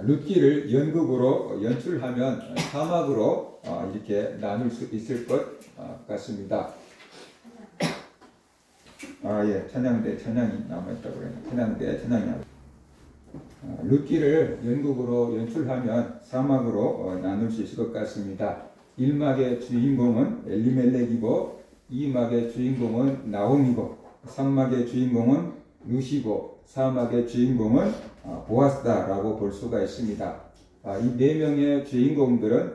룻기를 연극으로 연출하면 사막으로 이렇게 나눌 수 있을 것 같습니다. 예, 찬양이 남아있다고 그러네요. 찬양이 룻기를 연극으로 연출하면 사막으로 나눌 수 있을 것 같습니다. 1막의 주인공은 엘리멜렉이고 2막의 주인공은 나홈이고 3막의 주인공은 룻이고 4막의 주인공은 보아스다라고 볼 수가 있습니다. 이 네 명의 주인공들은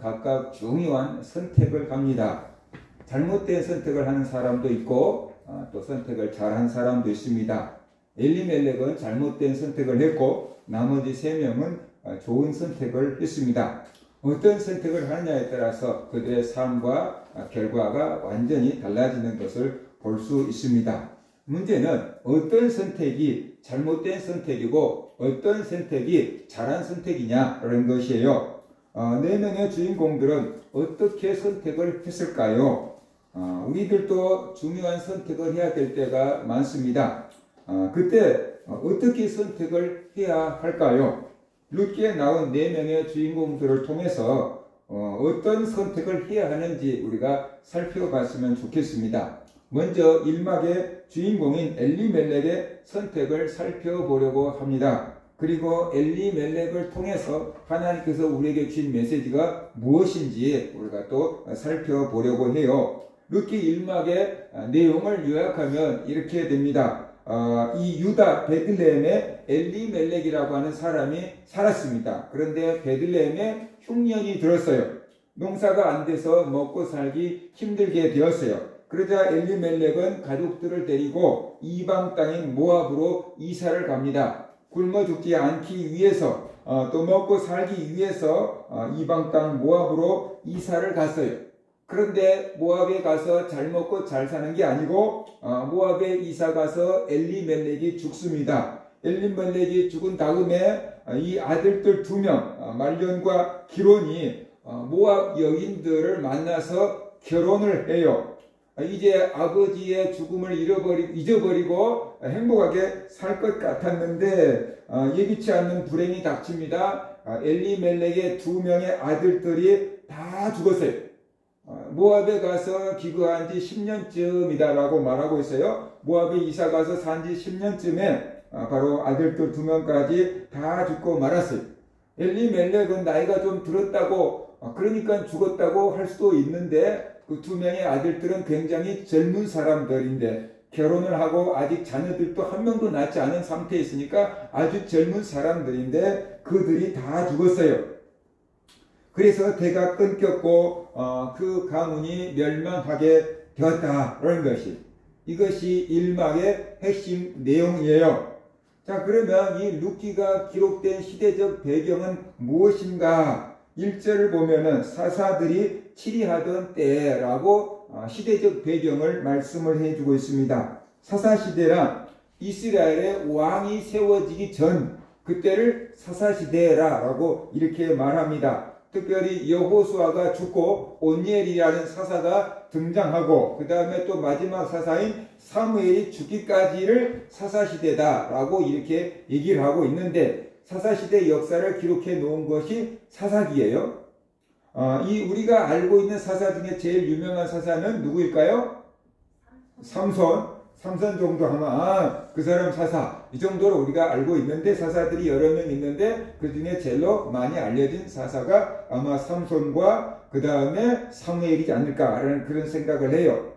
각각 중요한 선택을 합니다. 잘못된 선택을 하는 사람도 있고 또 선택을 잘한 사람도 있습니다. 엘리멜렉은 잘못된 선택을 했고 나머지 세 명은 좋은 선택을 했습니다. 어떤 선택을 하느냐에 따라서 그들의 삶과 결과가 완전히 달라지는 것을 볼 수 있습니다. 문제는 어떤 선택이 잘못된 선택이고 어떤 선택이 잘한 선택이냐라는 것이에요. 네 명의 주인공들은 어떻게 선택을 했을까요? 우리들도 중요한 선택을 해야 될 때가 많습니다. 그때 어떻게 선택을 해야 할까요? 룻기에 나온 네 명의 주인공들을 통해서 어떤 선택을 해야 하는지 우리가 살펴봤으면 좋겠습니다. 먼저 1막의 주인공인 엘리멜렉의 선택을 살펴보려고 합니다. 그리고 엘리멜렉을 통해서 하나님께서 우리에게 주신 메시지가 무엇인지 우리가 또 살펴보려고 해요. 룻기 1막의 내용을 요약하면 이렇게 됩니다. 이 유다 베들레헴에 엘리멜렉이라고 하는 사람이 살았습니다. 그런데 베들레헴에 흉년이 들었어요. 농사가 안 돼서 먹고 살기 힘들게 되었어요. 그러자 엘리멜렉은 가족들을 데리고 이방 땅인 모압으로 이사를 갑니다. 굶어 죽지 않기 위해서 또 먹고 살기 위해서 이방 땅 모압으로 이사를 갔어요. 그런데 모압에 가서 잘 먹고 잘 사는 게 아니고 모압에 이사 가서 엘리멜렉이 죽습니다. 엘리멜렉이 죽은 다음에 이 아들들 2명 말론과 기론이 모압 여인들을 만나서 결혼을 해요. 이제 아버지의 죽음을 잊어버리고 행복하게 살 것 같았는데 예기치 않는 불행이 닥칩니다. 엘리멜렉의 2명의 아들들이 다 죽었어요. 모압에 가서 기거한 지 10년쯤이다라고 말하고 있어요. 모압에 이사 가서 산 지 10년쯤에 바로 아들들 2명까지 다 죽고 말았어요. 엘리멜렉은 나이가 좀 들었다고 그러니까 죽었다고 할 수도 있는데 그 2명의 아들들은 굉장히 젊은 사람들인데 결혼을 하고 아직 자녀들도 한 명도 낳지 않은 상태에 있으니까 아주 젊은 사람들인데 그들이 다 죽었어요. 그래서 대가 끊겼고 그 가문이 멸망하게 되었다라는 이것이 1막의 핵심 내용이에요. 자, 그러면 이 룻기가 기록된 시대적 배경은 무엇인가? 1절을 보면은 사사들이 치리하던 때라고 시대적 배경을 말씀을 해주고 있습니다. 사사시대란 이스라엘의 왕이 세워지기 전 그때를 사사시대라고 이렇게 말합니다. 특별히 여호수아가 죽고 온니엘이라는 사사가 등장하고 그 다음에 또 마지막 사사인 사무엘이 죽기까지를 사사시대다라고 이렇게 얘기를 하고 있는데 사사시대 역사를 기록해 놓은 것이 사사기예요. 이 우리가 알고 있는 사사 중에 제일 유명한 사사는 누구일까요? 삼손 정도 하면 그 사람 사사 이 정도로 우리가 알고 있는데 사사들이 여러 명 있는데 그 중에 제일로 많이 알려진 사사가 아마 삼손과 그 다음에 사무엘이지 않을까라는 그런 생각을 해요.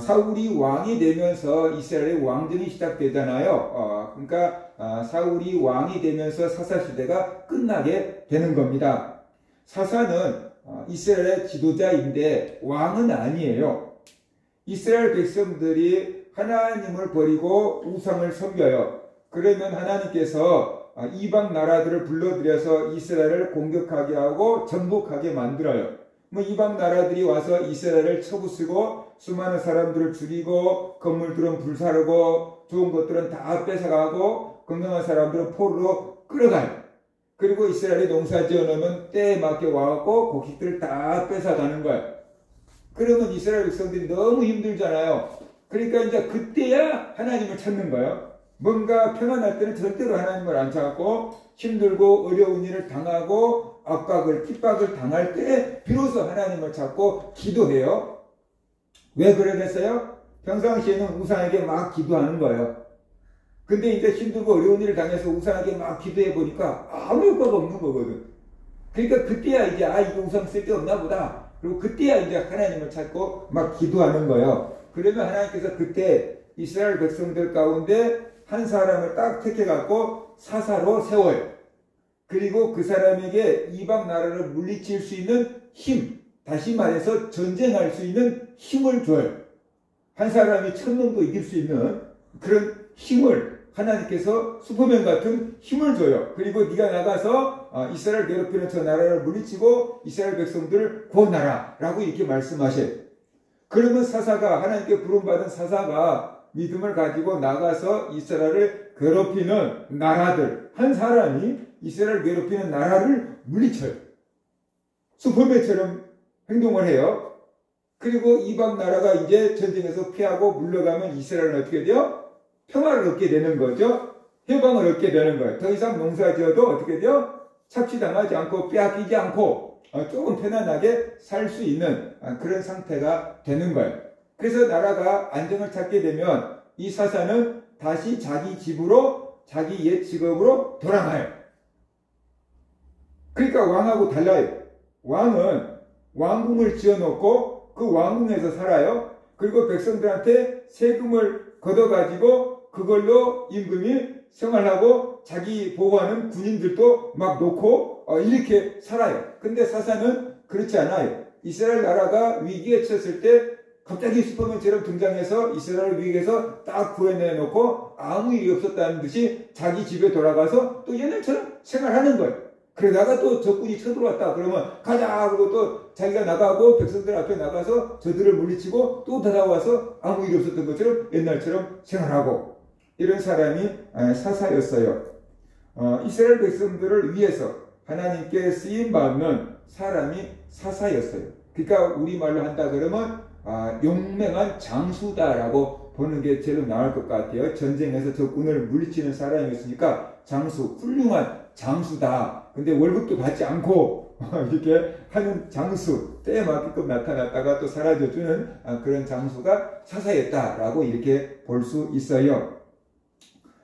사울이 왕이 되면서 이스라엘의 왕정이 시작되잖아요. 그러니까 사울이 왕이 되면서 사사시대가 끝나게 되는 겁니다. 사사는 이스라엘의 지도자인데 왕은 아니에요. 이스라엘 백성들이 하나님을 버리고 우상을 섬겨요. 그러면 하나님께서 이방 나라들을 불러들여서 이스라엘을 공격하게 하고 정복하게 만들어요. 이방 나라들이 와서 이스라엘을 쳐부수고 수많은 사람들을 죽이고 건물들은 불사르고 좋은 것들은 다 뺏어가고 건강한 사람들은 포로로 끌어가요. 그리고 이스라엘이 농사 지어놓으면 때에 맞게 와갖고 곡식들을 다 뺏어가는 거예요. 그러면 이스라엘 백성들이 너무 힘들잖아요. 그러니까 이제 그때야 하나님을 찾는 거예요. 뭔가 평안할 때는 절대로 하나님을 안 찾고 힘들고 어려운 일을 당하고 압박을 핍박을 당할 때 비로소 하나님을 찾고 기도해요. 왜 그러겠어요? 평상시에는 우상에게 막 기도하는 거예요. 근데 이제 힘들고 어려운 일을 당해서 우상에게 막 기도해 보니까 아무 효과가 없는 거거든. 그러니까 그때야 이제 이거 우상 쓸데없나 보다. 그리고 그때야 이제 하나님을 찾고 막 기도하는 거예요. 그러면 하나님께서 그때 이스라엘 백성들 가운데 한 사람을 딱 택해갖고 사사로 세워요. 그리고 그 사람에게 이방 나라를 물리칠 수 있는 힘, 다시 말해서 전쟁할 수 있는 힘을 줘요. 한 사람이 천명도 이길 수 있는 그런 힘을 하나님께서 슈퍼맨 같은 힘을 줘요. 그리고 네가 나가서 이스라엘 괴롭히는 저 나라를 물리치고 이스라엘 백성들을 구원하라 라고 이렇게 말씀하셔요. 그러면 사사가, 하나님께 부름받은 사사가 믿음을 가지고 나가서 이스라엘을 괴롭히는 나라들, 한 사람이 이스라엘 괴롭히는 나라를 물리쳐요. 슈퍼맨처럼 행동을 해요. 그리고 이방 나라가 이제 전쟁에서 피하고 물러가면 이스라엘은 어떻게 돼요? 평화를 얻게 되는 거죠. 해방을 얻게 되는 거예요. 더 이상 농사 지어도 어떻게 돼요? 착취당하지 않고 빼앗기지 않고 조금 편안하게 살 수 있는 그런 상태가 되는 거예요. 그래서 나라가 안정을 찾게 되면 이 사사는 다시 자기 집으로 자기 옛 직업으로 돌아가요. 그러니까 왕하고 달라요. 왕은 왕궁을 지어놓고 그 왕궁에서 살아요. 그리고 백성들한테 세금을 걷어가지고 그걸로 임금이 생활하고 자기 보호하는 군인들도 막 놓고 이렇게 살아요. 근데 사사는 그렇지 않아요. 이스라엘 나라가 위기에 처했을 때 갑자기 슈퍼맨처럼 등장해서 이스라엘 위기에서 딱 구해내놓고 아무 일이 없었다는 듯이 자기 집에 돌아가서 또 옛날처럼 생활하는 거예요. 그러다가 또 적군이 쳐들어왔다 그러면 가자 그러고 또 자기가 나가고 백성들 앞에 나가서 저들을 물리치고 또 돌아와서 아무 일이 없었던 것처럼 옛날처럼 생활하고 이런 사람이 사사였어요. 이스라엘 백성들을 위해서 하나님께 쓰임받는 사람이 사사였어요. 그러니까 우리말로 한다 그러면 용맹한 장수다라고 보는 게 제일 나을 것 같아요. 전쟁에서 적군을 물리치는 사람이었으니까 장수, 훌륭한 장수다. 근데 월급도 받지 않고 이렇게 하는 장수, 때에 맞게끔 나타났다가 또 사라져주는 그런 장수가 사사였다라고 이렇게 볼 수 있어요.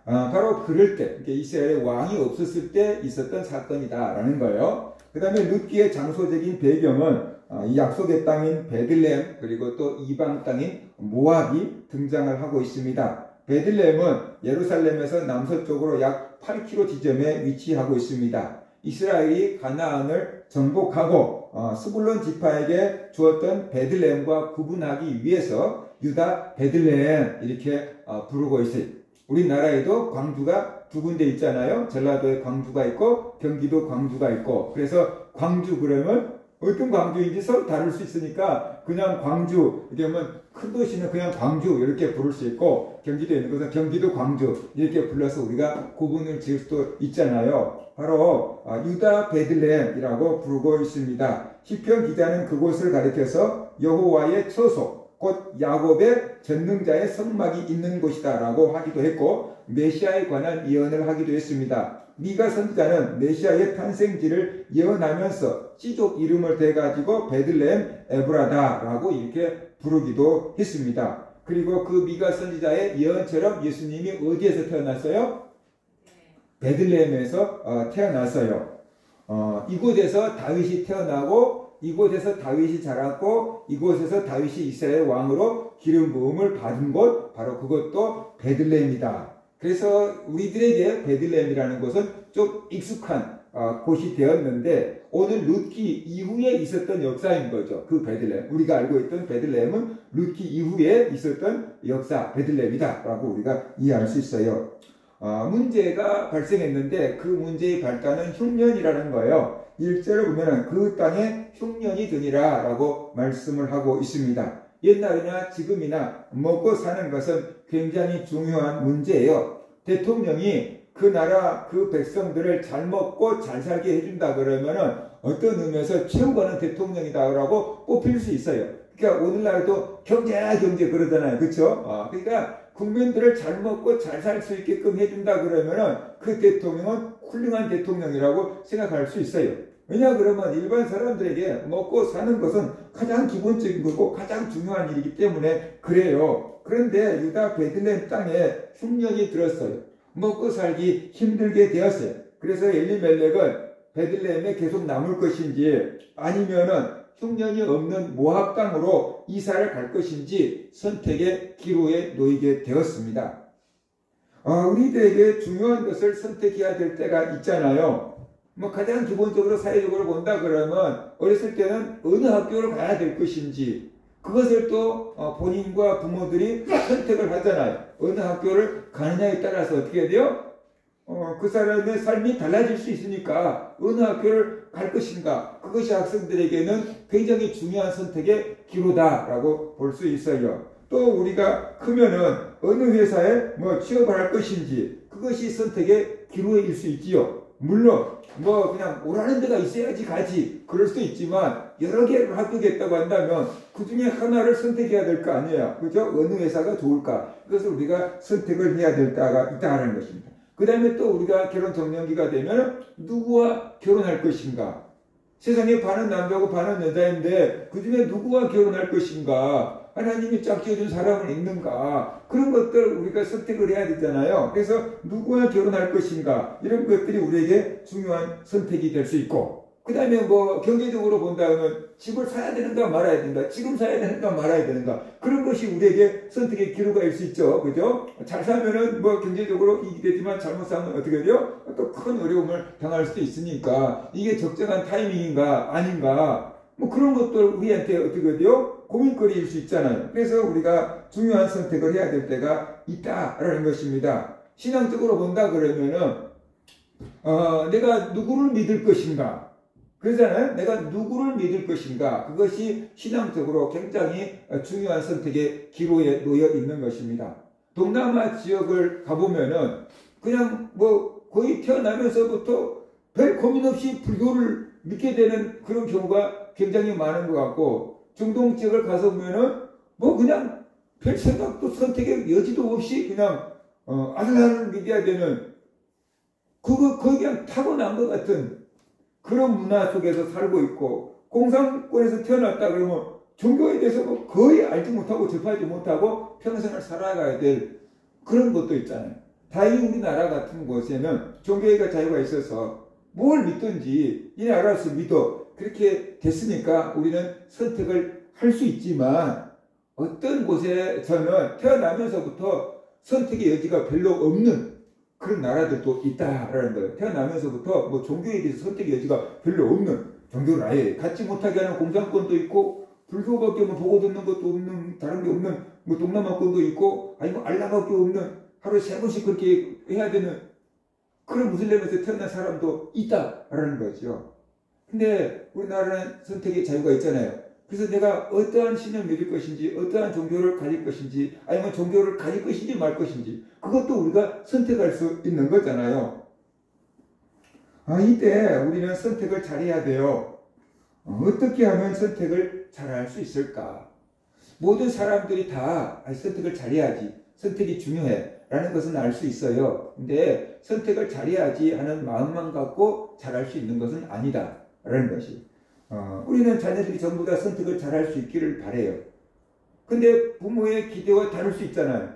바로 그럴 때, 이스라엘에 왕이 없었을 때 있었던 사건이다라는 거예요. 그 다음에 룻기의 장소적인 배경은 이 약속의 땅인 베들레헴 그리고 또 이방 땅인 모압이 등장을 하고 있습니다. 베들레헴은 예루살렘에서 남서쪽으로 약 8km 지점에 위치하고 있습니다. 이스라엘이 가나안을 정복하고 스불론 지파에게 주었던 베들레헴과 구분하기 위해서 유다 베들레헴 이렇게 부르고 있어요. 우리나라에도 광주가 두 군데 있잖아요. 전라도에 광주가 있고 경기도 광주가 있고 그래서 광주 그러면 어떤 광주인지 서로 다를 수 있으니까 그냥 광주 이렇게 하면 큰 도시는 그냥 광주 이렇게 부를 수 있고 경기도에 있는 것은 경기도 광주 이렇게 불러서 우리가 구분을 지을 수도 있잖아요. 바로 유다 베들레헴이라고 부르고 있습니다. 시편 기자는 그곳을 가리켜서 여호와의 처소 곧 야곱의 전능자의 성막이 있는 곳이다 라고 하기도 했고 메시아에 관한 예언을 하기도 했습니다. 미가 선지자는 메시아의 탄생지를 예언하면서 씨족 이름을 대가지고 베들레헴 에브라다 라고 이렇게 부르기도 했습니다. 그리고 그 미가 선지자의 예언처럼 예수님이 어디에서 태어났어요? 베들레헴에서 태어났어요. 이곳에서 다윗이 태어나고 이곳에서 다윗이 자랐고 이곳에서 다윗이 이스라엘 왕으로 기름 부음을 받은 곳 바로 그것도 베들레헴이다. 그래서 우리들에게 베들레헴이라는 곳은 좀 익숙한 곳이 되었는데 오늘 룻기 이후에 있었던 역사인 거죠. 그 베들레헴 우리가 알고 있던 베들레헴은 룻기 이후에 있었던 역사 베들레헴이다 라고 우리가 이해할 수 있어요. 문제가 발생했는데 그 문제의 발단은 흉년이라는 거예요. 1절을 보면 그 땅에 흉년이 드니라 라고 말씀을 하고 있습니다. 옛날이나 지금이나 먹고 사는 것은 굉장히 중요한 문제예요. 대통령이 그 나라 그 백성들을 잘 먹고 잘 살게 해준다 그러면은 어떤 의미에서 최후가는 대통령이다라고 뽑힐 수 있어요. 그러니까 오늘날도 경제 그러잖아요. 그렇죠? 그러니까 국민들을 잘 먹고 잘 살 수 있게끔 해준다 그러면은 그 대통령은 훌륭한 대통령이라고 생각할 수 있어요. 왜냐 그러면 일반 사람들에게 먹고 사는 것은 가장 기본적인 거고 가장 중요한 일이기 때문에 그래요. 그런데 유다 베들레헴 땅에 흉년이 들었어요. 먹고 살기 힘들게 되었어요. 그래서 엘리멜렉은 베들레헴에 계속 남을 것인지 아니면은 흉년이 없는 모압 땅으로 이사를 갈 것인지 선택의 기로에 놓이게 되었습니다. 우리들에게 중요한 것을 선택해야 될 때가 있잖아요. 가장 기본적으로 사회적으로 본다 그러면 어렸을 때는 어느 학교를 가야 될 것인지 그것을 또 본인과 부모들이 선택을 하잖아요. 어느 학교를 가느냐에 따라서 어떻게 돼요? 그 사람의 삶이 달라질 수 있으니까 어느 학교를 갈 것인가 그것이 학생들에게는 굉장히 중요한 선택의 기로다라고 볼 수 있어요. 또 우리가 크면은 어느 회사에 취업을 할 것인지 그것이 선택의 기로일 수 있지요. 물론 그냥 오라는 데가 있어야지 가지 그럴 수도 있지만 여러 개를 합격했다고 한다면 그 중에 하나를 선택해야 될 거 아니에요. 그죠? 어느 회사가 좋을까 그것을 우리가 선택을 해야 될 때가 있다는 것입니다. 그 다음에 또 우리가 결혼 정년기가 되면 누구와 결혼할 것인가? 세상에 반은 남자고 반은 여자인데 그 중에 누구와 결혼할 것인가? 하나님이 짝지어준 사람은 있는가? 그런 것들 우리가 선택을 해야 되잖아요. 그래서 누구와 결혼할 것인가? 이런 것들이 우리에게 중요한 선택이 될 수 있고 그 다음에 경제적으로 본다면 집을 사야 되는가 말아야 되는가 지금 사야 되는가 말아야 되는가 그런 것이 우리에게 선택의 기로가 일 수 있죠. 그죠? 잘 사면은 경제적으로 이익이 되지만 잘못 사면 어떻게 돼요? 또 큰 어려움을 당할 수도 있으니까 이게 적정한 타이밍인가 아닌가 그런 것들 우리한테 어떻게 돼요? 고민거리일 수 있잖아요. 그래서 우리가 중요한 선택을 해야 될 때가 있다라는 것입니다. 신앙적으로 본다 그러면은 내가 누구를 믿을 것인가 그러잖아요. 내가 누구를 믿을 것인가 그것이 신앙적으로 굉장히 중요한 선택의 기로에 놓여 있는 것입니다. 동남아 지역을 가보면은 그냥 거의 태어나면서부터 별 고민 없이 불교를 믿게 되는 그런 경우가 굉장히 많은 것 같고 중동 지역을 가서 보면은 그냥 별 생각도 선택의 여지도 없이 그냥 알라를 믿어야 되는 거의 그냥 타고난 것 같은 그런 문화 속에서 살고 있고 공산권에서 태어났다 그러면 종교에 대해서 거의 알지 못하고 접하지 못하고 평생을 살아가야 될 그런 것도 있잖아요. 다행히 우리나라 같은 곳에는 종교의 자유가 있어서 뭘 믿든지 이내 알아서 믿어 그렇게 됐으니까 우리는 선택을 할 수 있지만 어떤 곳에서는 태어나면서부터 선택의 여지가 별로 없는 그런 나라들도 있다라는 거예요. 태어나면서부터 종교에 대해서 선택의 여지가 별로 없는 종교를 아예 갖지 못하게 하는 공산권도 있고 불교밖에 보고 듣는 것도 없는 다른 게 없는 동남아권도 있고 아니면 알라밖에 없는 하루에 3번씩 그렇게 해야 되는 그런 무슬림에서 태어난 사람도 있다라는 거죠. 근데 우리나라는 선택의 자유가 있잖아요. 그래서 내가 어떠한 신을 믿을 것인지 어떠한 종교를 가질 것인지 아니면 종교를 가질 것인지 말 것인지 그것도 우리가 선택할 수 있는 거잖아요. 이때 우리는 선택을 잘해야 돼요. 어떻게 하면 선택을 잘할 수 있을까? 모든 사람들이 다 선택을 잘해야지 선택이 중요해 라는 것은 알 수 있어요. 근데 선택을 잘해야지 하는 마음만 갖고 잘할 수 있는 것은 아니다 라는 것이 우리는 자녀들이 전부 다 선택을 잘할 수 있기를 바라요. 근데 부모의 기대와 다를 수 있잖아요.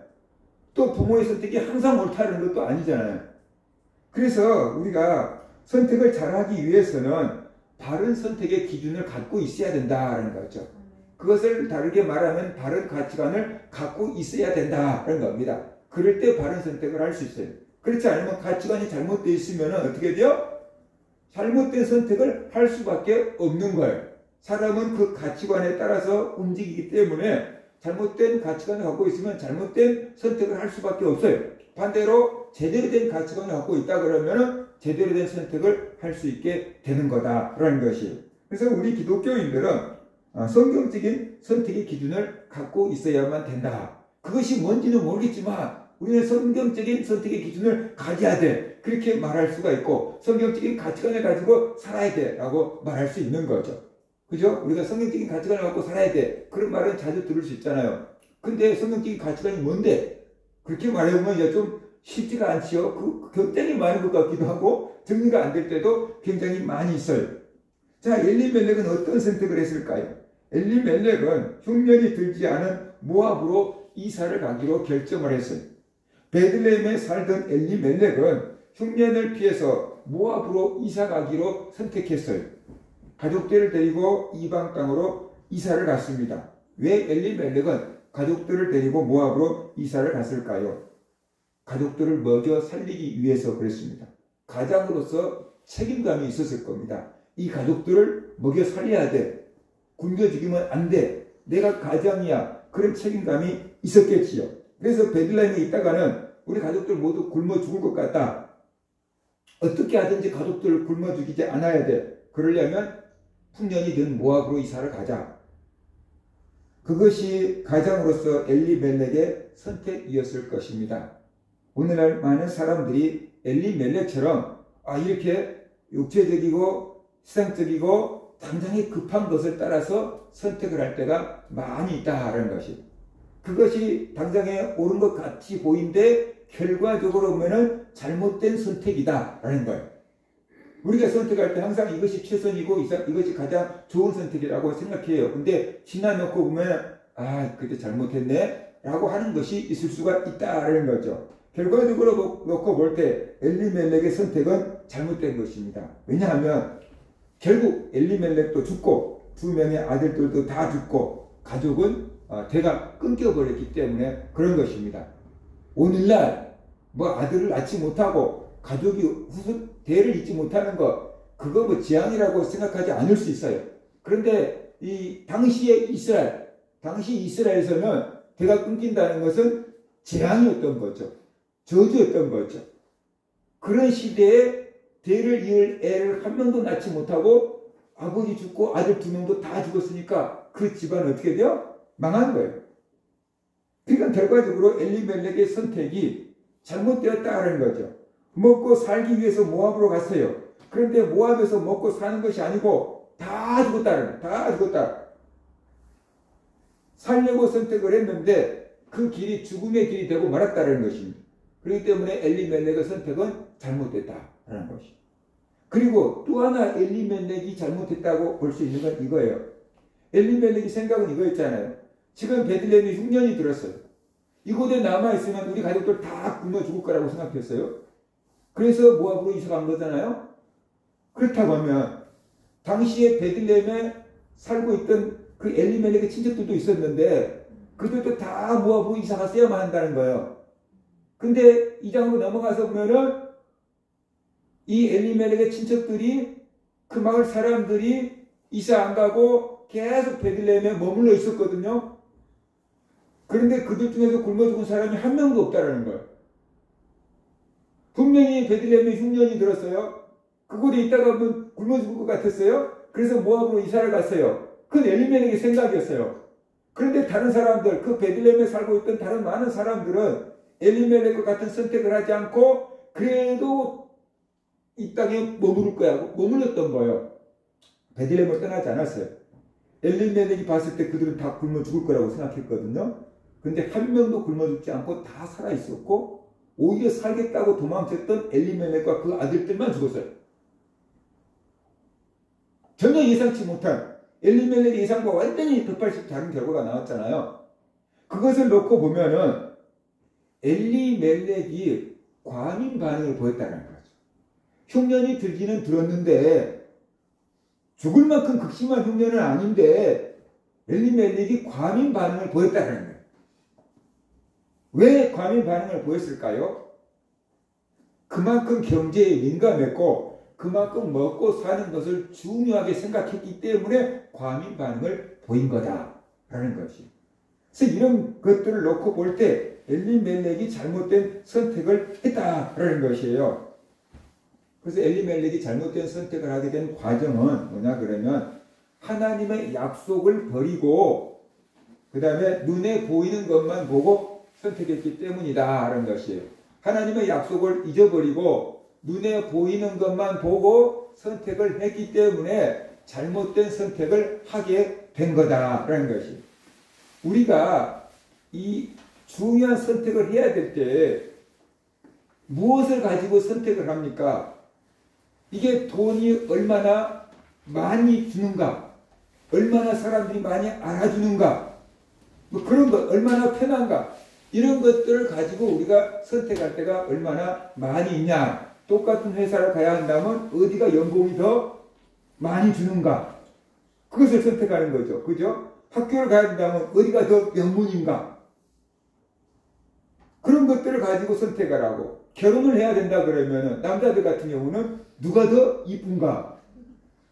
또 부모의 선택이 항상 옳다는 것도 아니잖아요. 그래서 우리가 선택을 잘하기 위해서는 바른 선택의 기준을 갖고 있어야 된다는 거죠. 그것을 다르게 말하면 바른 가치관을 갖고 있어야 된다는 겁니다. 그럴 때 바른 선택을 할 수 있어요. 그렇지 않으면 가치관이 잘못되어 있으면 어떻게 돼요? 잘못된 선택을 할 수밖에 없는 거예요. 사람은 그 가치관에 따라서 움직이기 때문에 잘못된 가치관을 갖고 있으면 잘못된 선택을 할 수밖에 없어요. 반대로 제대로 된 가치관을 갖고 있다 그러면 제대로 된 선택을 할 수 있게 되는 거다라는 것이. 그래서 우리 기독교인들은 성경적인 선택의 기준을 갖고 있어야만 된다. 그것이 뭔지는 모르겠지만 우리는 성경적인 선택의 기준을 가져야 돼. 그렇게 말할 수가 있고 성경적인 가치관을 가지고 살아야 돼 라고 말할 수 있는 거죠. 그죠? 우리가 성경적인 가치관을 갖고 살아야 돼. 그런 말은 자주 들을 수 있잖아요. 근데 성경적인 가치관이 뭔데? 그렇게 말해보면 이제 좀 쉽지가 않지요. 굉장히 많은 것 같기도 하고 정리가 안 될 때도 굉장히 많이 있어요. 자, 엘리멜렉은 어떤 선택을 했을까요? 엘리멜렉은 흉년이 들지 않은 모압으로 이사를 가기로 결정을 했어요. 베들레헴에 살던 엘리멜렉은 흉년을 피해서 모압으로 이사 가기로 선택했어요. 가족들을 데리고 이방 땅으로 이사를 갔습니다. 왜 엘리멜렉은 가족들을 데리고 모압으로 이사를 갔을까요? 가족들을 먹여 살리기 위해서 그랬습니다. 가장으로서 책임감이 있었을 겁니다. 이 가족들을 먹여 살려야 돼. 굶겨 죽이면 안 돼. 내가 가장이야. 그런 책임감이 있었겠지요. 그래서 베들레헴에 있다가는 우리 가족들 모두 굶어 죽을 것 같다. 어떻게 하든지 가족들을 굶어 죽이지 않아야 돼. 그러려면 흉년이 든 모압으로 이사를 가자. 그것이 가장으로서 엘리멜렉의 선택이었을 것입니다. 오늘날 많은 사람들이 엘리멜렉처럼 이렇게 육체적이고 세상적이고 당장에 급한 것을 따라서 선택을 할 때가 많이 있다는 것이. 그것이 당장에 옳은 것 같이 보이는데 결과적으로 보면은 잘못된 선택이다라는 거예요. 우리가 선택할 때 항상 이것이 최선이고 이것이 가장 좋은 선택이라고 생각해요. 근데 지나놓고 보면 그때 잘못했네 라고 하는 것이 있을 수가 있다라는 거죠. 결과적으로 놓고 볼 때 엘리멜렉의 선택은 잘못된 것입니다. 왜냐하면 결국 엘리멜렉도 죽고 두 명의 아들들도 다 죽고 가족은 대가 끊겨버렸기 때문에 그런 것입니다. 오늘날 아들을 낳지 못하고 가족이 대를 잇지 못하는 것, 그거 재앙이라고 생각하지 않을 수 있어요. 그런데 당시 이스라엘에서는 대가 끊긴다는 것은 재앙이었던 거죠. 저주였던 거죠. 그런 시대에 대를 이을 애를 한 명도 낳지 못하고 아버지 죽고 아들 두 명도 다 죽었으니까 그 집안은 어떻게 돼요? 망한 거예요. 그러니까 결과적으로 엘리멜렉의 선택이 잘못되었다는 거죠. 먹고 살기 위해서 모압으로 갔어요. 그런데 모압에서 먹고 사는 것이 아니고 다 죽었다는 거예요. 다 죽었다. 살려고 선택을 했는데 그 길이 죽음의 길이 되고 말았다는 것입니다. 그렇기 때문에 엘리멜렉의 선택은 잘못됐다라는 것이죠. 그리고 또 하나 엘리멜렉이 잘못했다고 볼 수 있는 건 이거예요. 엘리멜렉의 생각은 이거였잖아요. 지금 베들레헴에 흉년이 들었어요. 이곳에 남아있으면 우리 가족들 다 굶어 죽을 거라고 생각했어요. 그래서 모압으로 이사 간 거잖아요. 그렇다고 하면 당시에 베들레헴에 살고 있던 그 엘리멜렉의 친척들도 있었는데 그들도 다 모압으로 이사 갔어야만 한다는 거예요. 근데 이 장으로 넘어가서 보면은 이 엘리멜렉의 친척들이 그 마을 사람들이 이사 안 가고 계속 베들레헴에 머물러 있었거든요. 그런데 그들 중에서 굶어 죽은 사람이 한 명도 없다라는 거예요. 분명히 베들레헴에 흉년이 들었어요. 그곳에 있다가 굶어 죽을 것 같았어요. 그래서 모압으로 이사를 갔어요. 그건 엘리멜렉의 생각이었어요. 그런데 다른 사람들, 그 베들레헴에 살고 있던 다른 많은 사람들은 엘리멜렉과 같은 선택을 하지 않고 그래도 이 땅에 머무를 거야 하고 머물렀던 거예요. 베들레헴을 떠나지 않았어요. 엘리멜렉이 봤을 때 그들은 다 굶어 죽을 거라고 생각했거든요. 근데 한 명도 굶어 죽지 않고 다 살아 있었고 오히려 살겠다고 도망쳤던 엘리멜렉과 그 아들들만 죽었어요. 전혀 예상치 못한 엘리멜렉의 예상과 완전히 180도 다른 결과가 나왔잖아요. 그것을 놓고 보면은 엘리멜렉이 과민 반응을 보였다는 거죠. 흉년이 들기는 들었는데 죽을 만큼 극심한 흉년은 아닌데 엘리멜렉이 과민 반응을 보였다는 거예요. 왜 과민 반응을 보였을까요? 그만큼 경제에 민감했고 그만큼 먹고 사는 것을 중요하게 생각했기 때문에 과민 반응을 보인 거다라는 것이. 그래서 이런 것들을 놓고 볼 때 엘리멜렉이 잘못된 선택을 했다라는 것이에요. 그래서 엘리멜렉이 잘못된 선택을 하게 된 과정은 뭐냐 그러면 하나님의 약속을 버리고 그 다음에 눈에 보이는 것만 보고 선택했기 때문이다라는 것이에요. 하나님의 약속을 잊어버리고 눈에 보이는 것만 보고 선택을 했기 때문에 잘못된 선택을 하게 된 거다라는 것이. 우리가 이 중요한 선택을 해야 될 때 무엇을 가지고 선택을 합니까? 이게 돈이 얼마나 많이 주는가? 얼마나 사람들이 많이 알아주는가? 뭐 그런 것, 얼마나 편한가? 이런 것들을 가지고 우리가 선택할 때가 얼마나 많이 있냐? 똑같은 회사를 가야 한다면 어디가 연봉이 더 많이 주는가? 그것을 선택하는 거죠. 그죠? 학교를 가야 한다면 어디가 더 명문인가? 그런 것들을 가지고 선택을 하고, 결혼을 해야 된다 그러면은 남자들 같은 경우는 누가 더 이쁜가?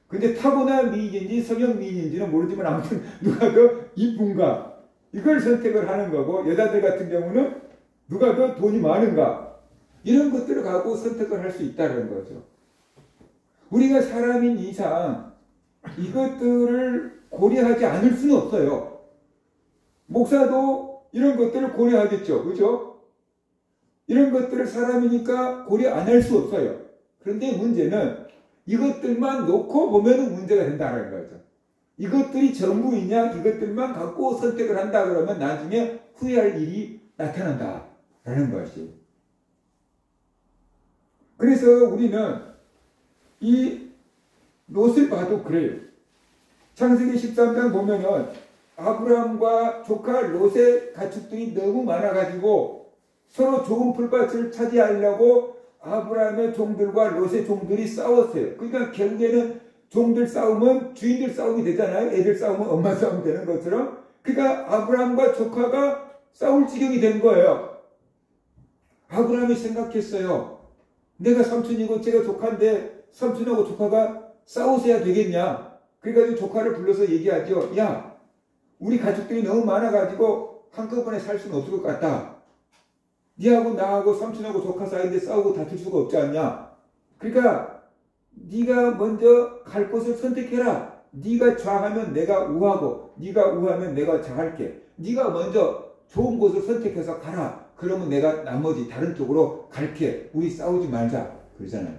근데 타고난 미인인지 성형 미인인지는 모르지만 아무튼 누가 더 이쁜가? 이걸 선택을 하는 거고, 여자들 같은 경우는 누가 더 돈이 많은가? 이런 것들을 갖고 선택을 할 수 있다는 거죠. 우리가 사람인 이상 이것들을 고려하지 않을 수는 없어요. 목사도 이런 것들을 고려하겠죠. 그죠? 이런 것들을 사람이니까 고려 안 할 수 없어요. 그런데 문제는 이것들만 놓고 보면 문제가 된다는 거죠. 이것들이 전부이냐, 이것들만 갖고 선택을 한다 그러면 나중에 후회할 일이 나타난다라는 것이. 그래서 우리는 이 롯을 봐도 그래요. 창세기 13장 보면은 아브라함과 조카 롯의 가축들이 너무 많아가지고 서로 좋은 풀밭을 차지하려고 아브라함의 종들과 롯의 종들이 싸웠어요. 그러니까 결국에는 종들 싸움은 주인들 싸움이 되잖아요. 애들 싸움은 엄마 싸움 되는 것처럼. 그러니까 아브라함과 조카가 싸울 지경이 된 거예요. 아브라함이 생각했어요. 내가 삼촌이고 제가 조카인데 삼촌하고 조카가 싸우셔야 되겠냐. 그래가지고 조카를 불러서 얘기하죠. 야, 우리 가족들이 너무 많아가지고 한꺼번에 살 수는 없을 것 같다. 니하고 나하고 삼촌하고 조카 사이인데 싸우고 다툴 수가 없지 않냐. 그러니까 네가 먼저 갈 곳을 선택해라. 네가 좌하면 내가 우하고 네가 우하면 내가 좌할게. 네가 먼저 좋은 곳을 선택해서 가라. 그러면 내가 나머지 다른 쪽으로 갈게. 우리 싸우지 말자. 그러잖아요.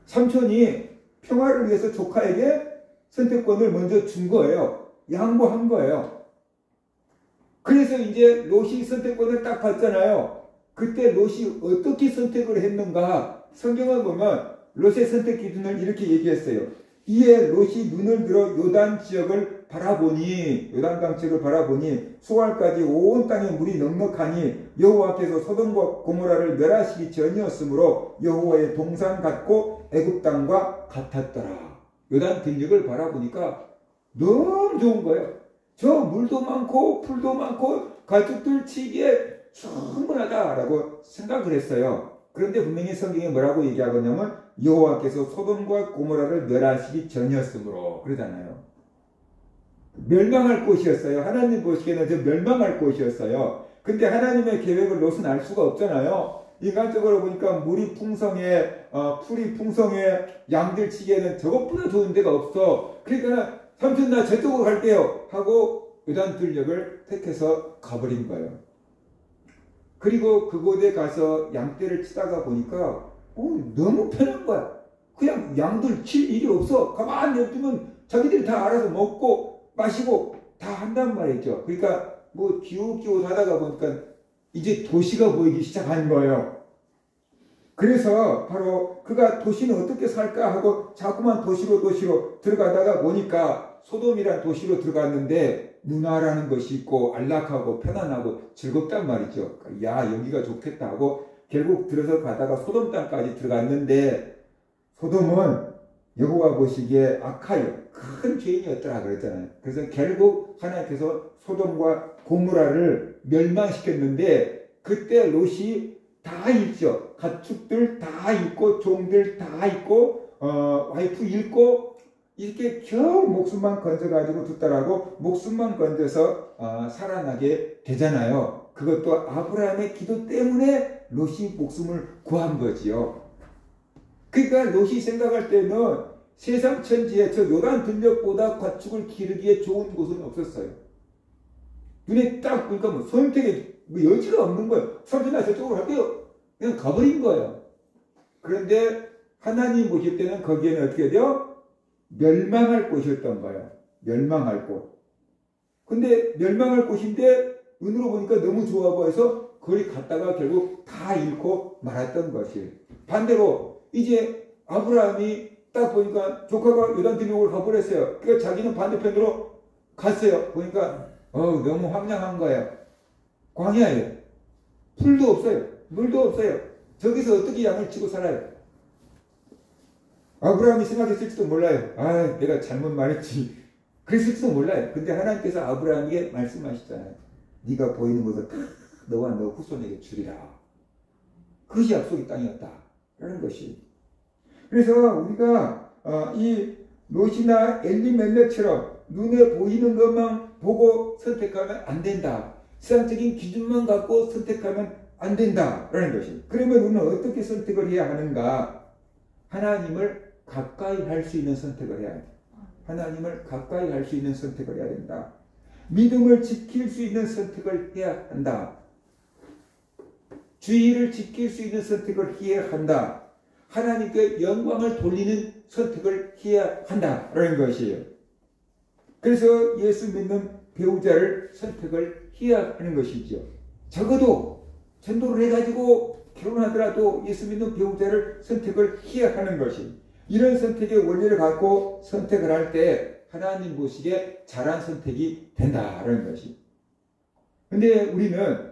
삼촌이 평화를 위해서 조카에게 선택권을 먼저 준 거예요. 양보한 거예요. 그래서 이제 롯이 선택권을 딱 받잖아요. 그때 롯이 어떻게 선택을 했는가? 성경을 보면 롯의 선택 기준을 이렇게 얘기했어요. 이에 롯이 눈을 들어 요단 지역을 바라보니, 요단강 지역을 바라보니 수알까지 온 땅에 물이 넉넉하니 여호와께서 소돔과 고모라를 멸하시기 전이었으므로 여호와의 동산 같고 애굽 땅과 같았더라. 요단 들녘을 바라보니까 너무 좋은 거예요. 저 물도 많고 풀도 많고 가축들 치기에 충분하다라고 생각을 했어요. 그런데 분명히 성경에 뭐라고 얘기하거냐면 여호와께서 소돔과 고모라를 멸하시기 전이었으므로 그러잖아요. 멸망할 곳이었어요. 하나님 보시기에는 저 멸망할 곳이었어요. 근데 하나님의 계획을 롯은 알 수가 없잖아요. 인간적으로 보니까 물이 풍성해, 풀이 풍성해, 양들 치기에는 저것보다 좋은 데가 없어. 그러니까 삼촌 나 저쪽으로 갈게요 하고 요단 들녘을 택해서 가버린 거예요. 그리고 그곳에 가서 양떼를 치다가 보니까 너무 편한 거야. 그냥 양들 칠 일이 없어. 가만히 냅두면 자기들이 다 알아서 먹고 마시고 다 한단 말이죠. 그러니까 뭐 기웃기웃 하다가 보니까 이제 도시가 보이기 시작한 거예요. 그래서 바로 그가 도시는 어떻게 살까 하고 자꾸만 도시로 들어가다가 보니까 소돔이란 도시로 들어갔는데 문화라는 것이 있고 안락하고 편안하고 즐겁단 말이죠. 야, 여기가 좋겠다 하고 결국 들어서 가다가 소돔 땅까지 들어갔는데 소돔은 여호와 보시기에 악하여 큰 죄인이었더라 그랬잖아요. 그래서 결국 하나님께서 소돔과 고모라를 멸망시켰는데 그때 롯이 다 있죠. 가축들 다 있고 종들 다 있고 와이프 잃고 이렇게 겨우 목숨만 건져가지고 두더라고 목숨만 건져서 살아나게 되잖아요. 그것도 아브라함의 기도 때문에 롯이 목숨을 구한 거지요. 그러니까 롯이 생각할 때는 세상 천지에 저 요단 들녘보다 가축을 기르기에 좋은 곳은 없었어요. 눈에 딱 보니까 뭐 선택의 여지가 없는 거예요. 삼촌아 저쪽으로 갈게요. 그냥 가버린 거예요. 그런데 하나님 보실 때는 거기에는 어떻게 돼요? 멸망할 곳이었던 거예요. 멸망할 곳. 근데 멸망할 곳인데 눈으로 보니까 너무 좋아 보여서 거기 갔다가 결국 다 잃고 말았던 것이에요. 반대로 이제 아브라함이 딱 보니까 조카가 요단 들목을 가버렸어요. 그러니까 자기는 반대편으로 갔어요. 보니까 너무 황량한 거예요. 광야예요. 풀도 없어요. 물도 없어요. 저기서 어떻게 양을 치고 살아요? 아브라함이 생각했을지도 몰라요. 내가 잘못 말했지. 그랬을지도 몰라요. 근데 하나님께서 아브라함에게 말씀하시잖아요. 네가 보이는 것을 다 너와 너 후손에게 주리라. 그것이 약속의 땅이었다. 라는 것이. 그래서 우리가 이 롯이나 엘리멜렉처럼 눈에 보이는 것만 보고 선택하면 안 된다. 세상적인 기준만 갖고 선택하면 안 된다. 라는 것이. 그러면 우리는 어떻게 선택을 해야 하는가? 하나님을 가까이 할 수 있는 선택을 해야 돼. 하나님을 가까이 할 수 있는 선택을 해야 된다. 믿음을 지킬 수 있는 선택을 해야 한다. 주의를 지킬 수 있는 선택을 해야 한다. 하나님께 영광을 돌리는 선택을 해야 한다라는 것이에요. 그래서 예수 믿는 배우자를 선택을 해야 하는 것이죠. 적어도 전도를 해가지고 결혼하더라도 예수 믿는 배우자를 선택을 해야 하는 것이, 이런 선택의 원리를 갖고 선택을 할 때 하나님 보시기에 잘한 선택이 된다라는 것이. 근데 우리는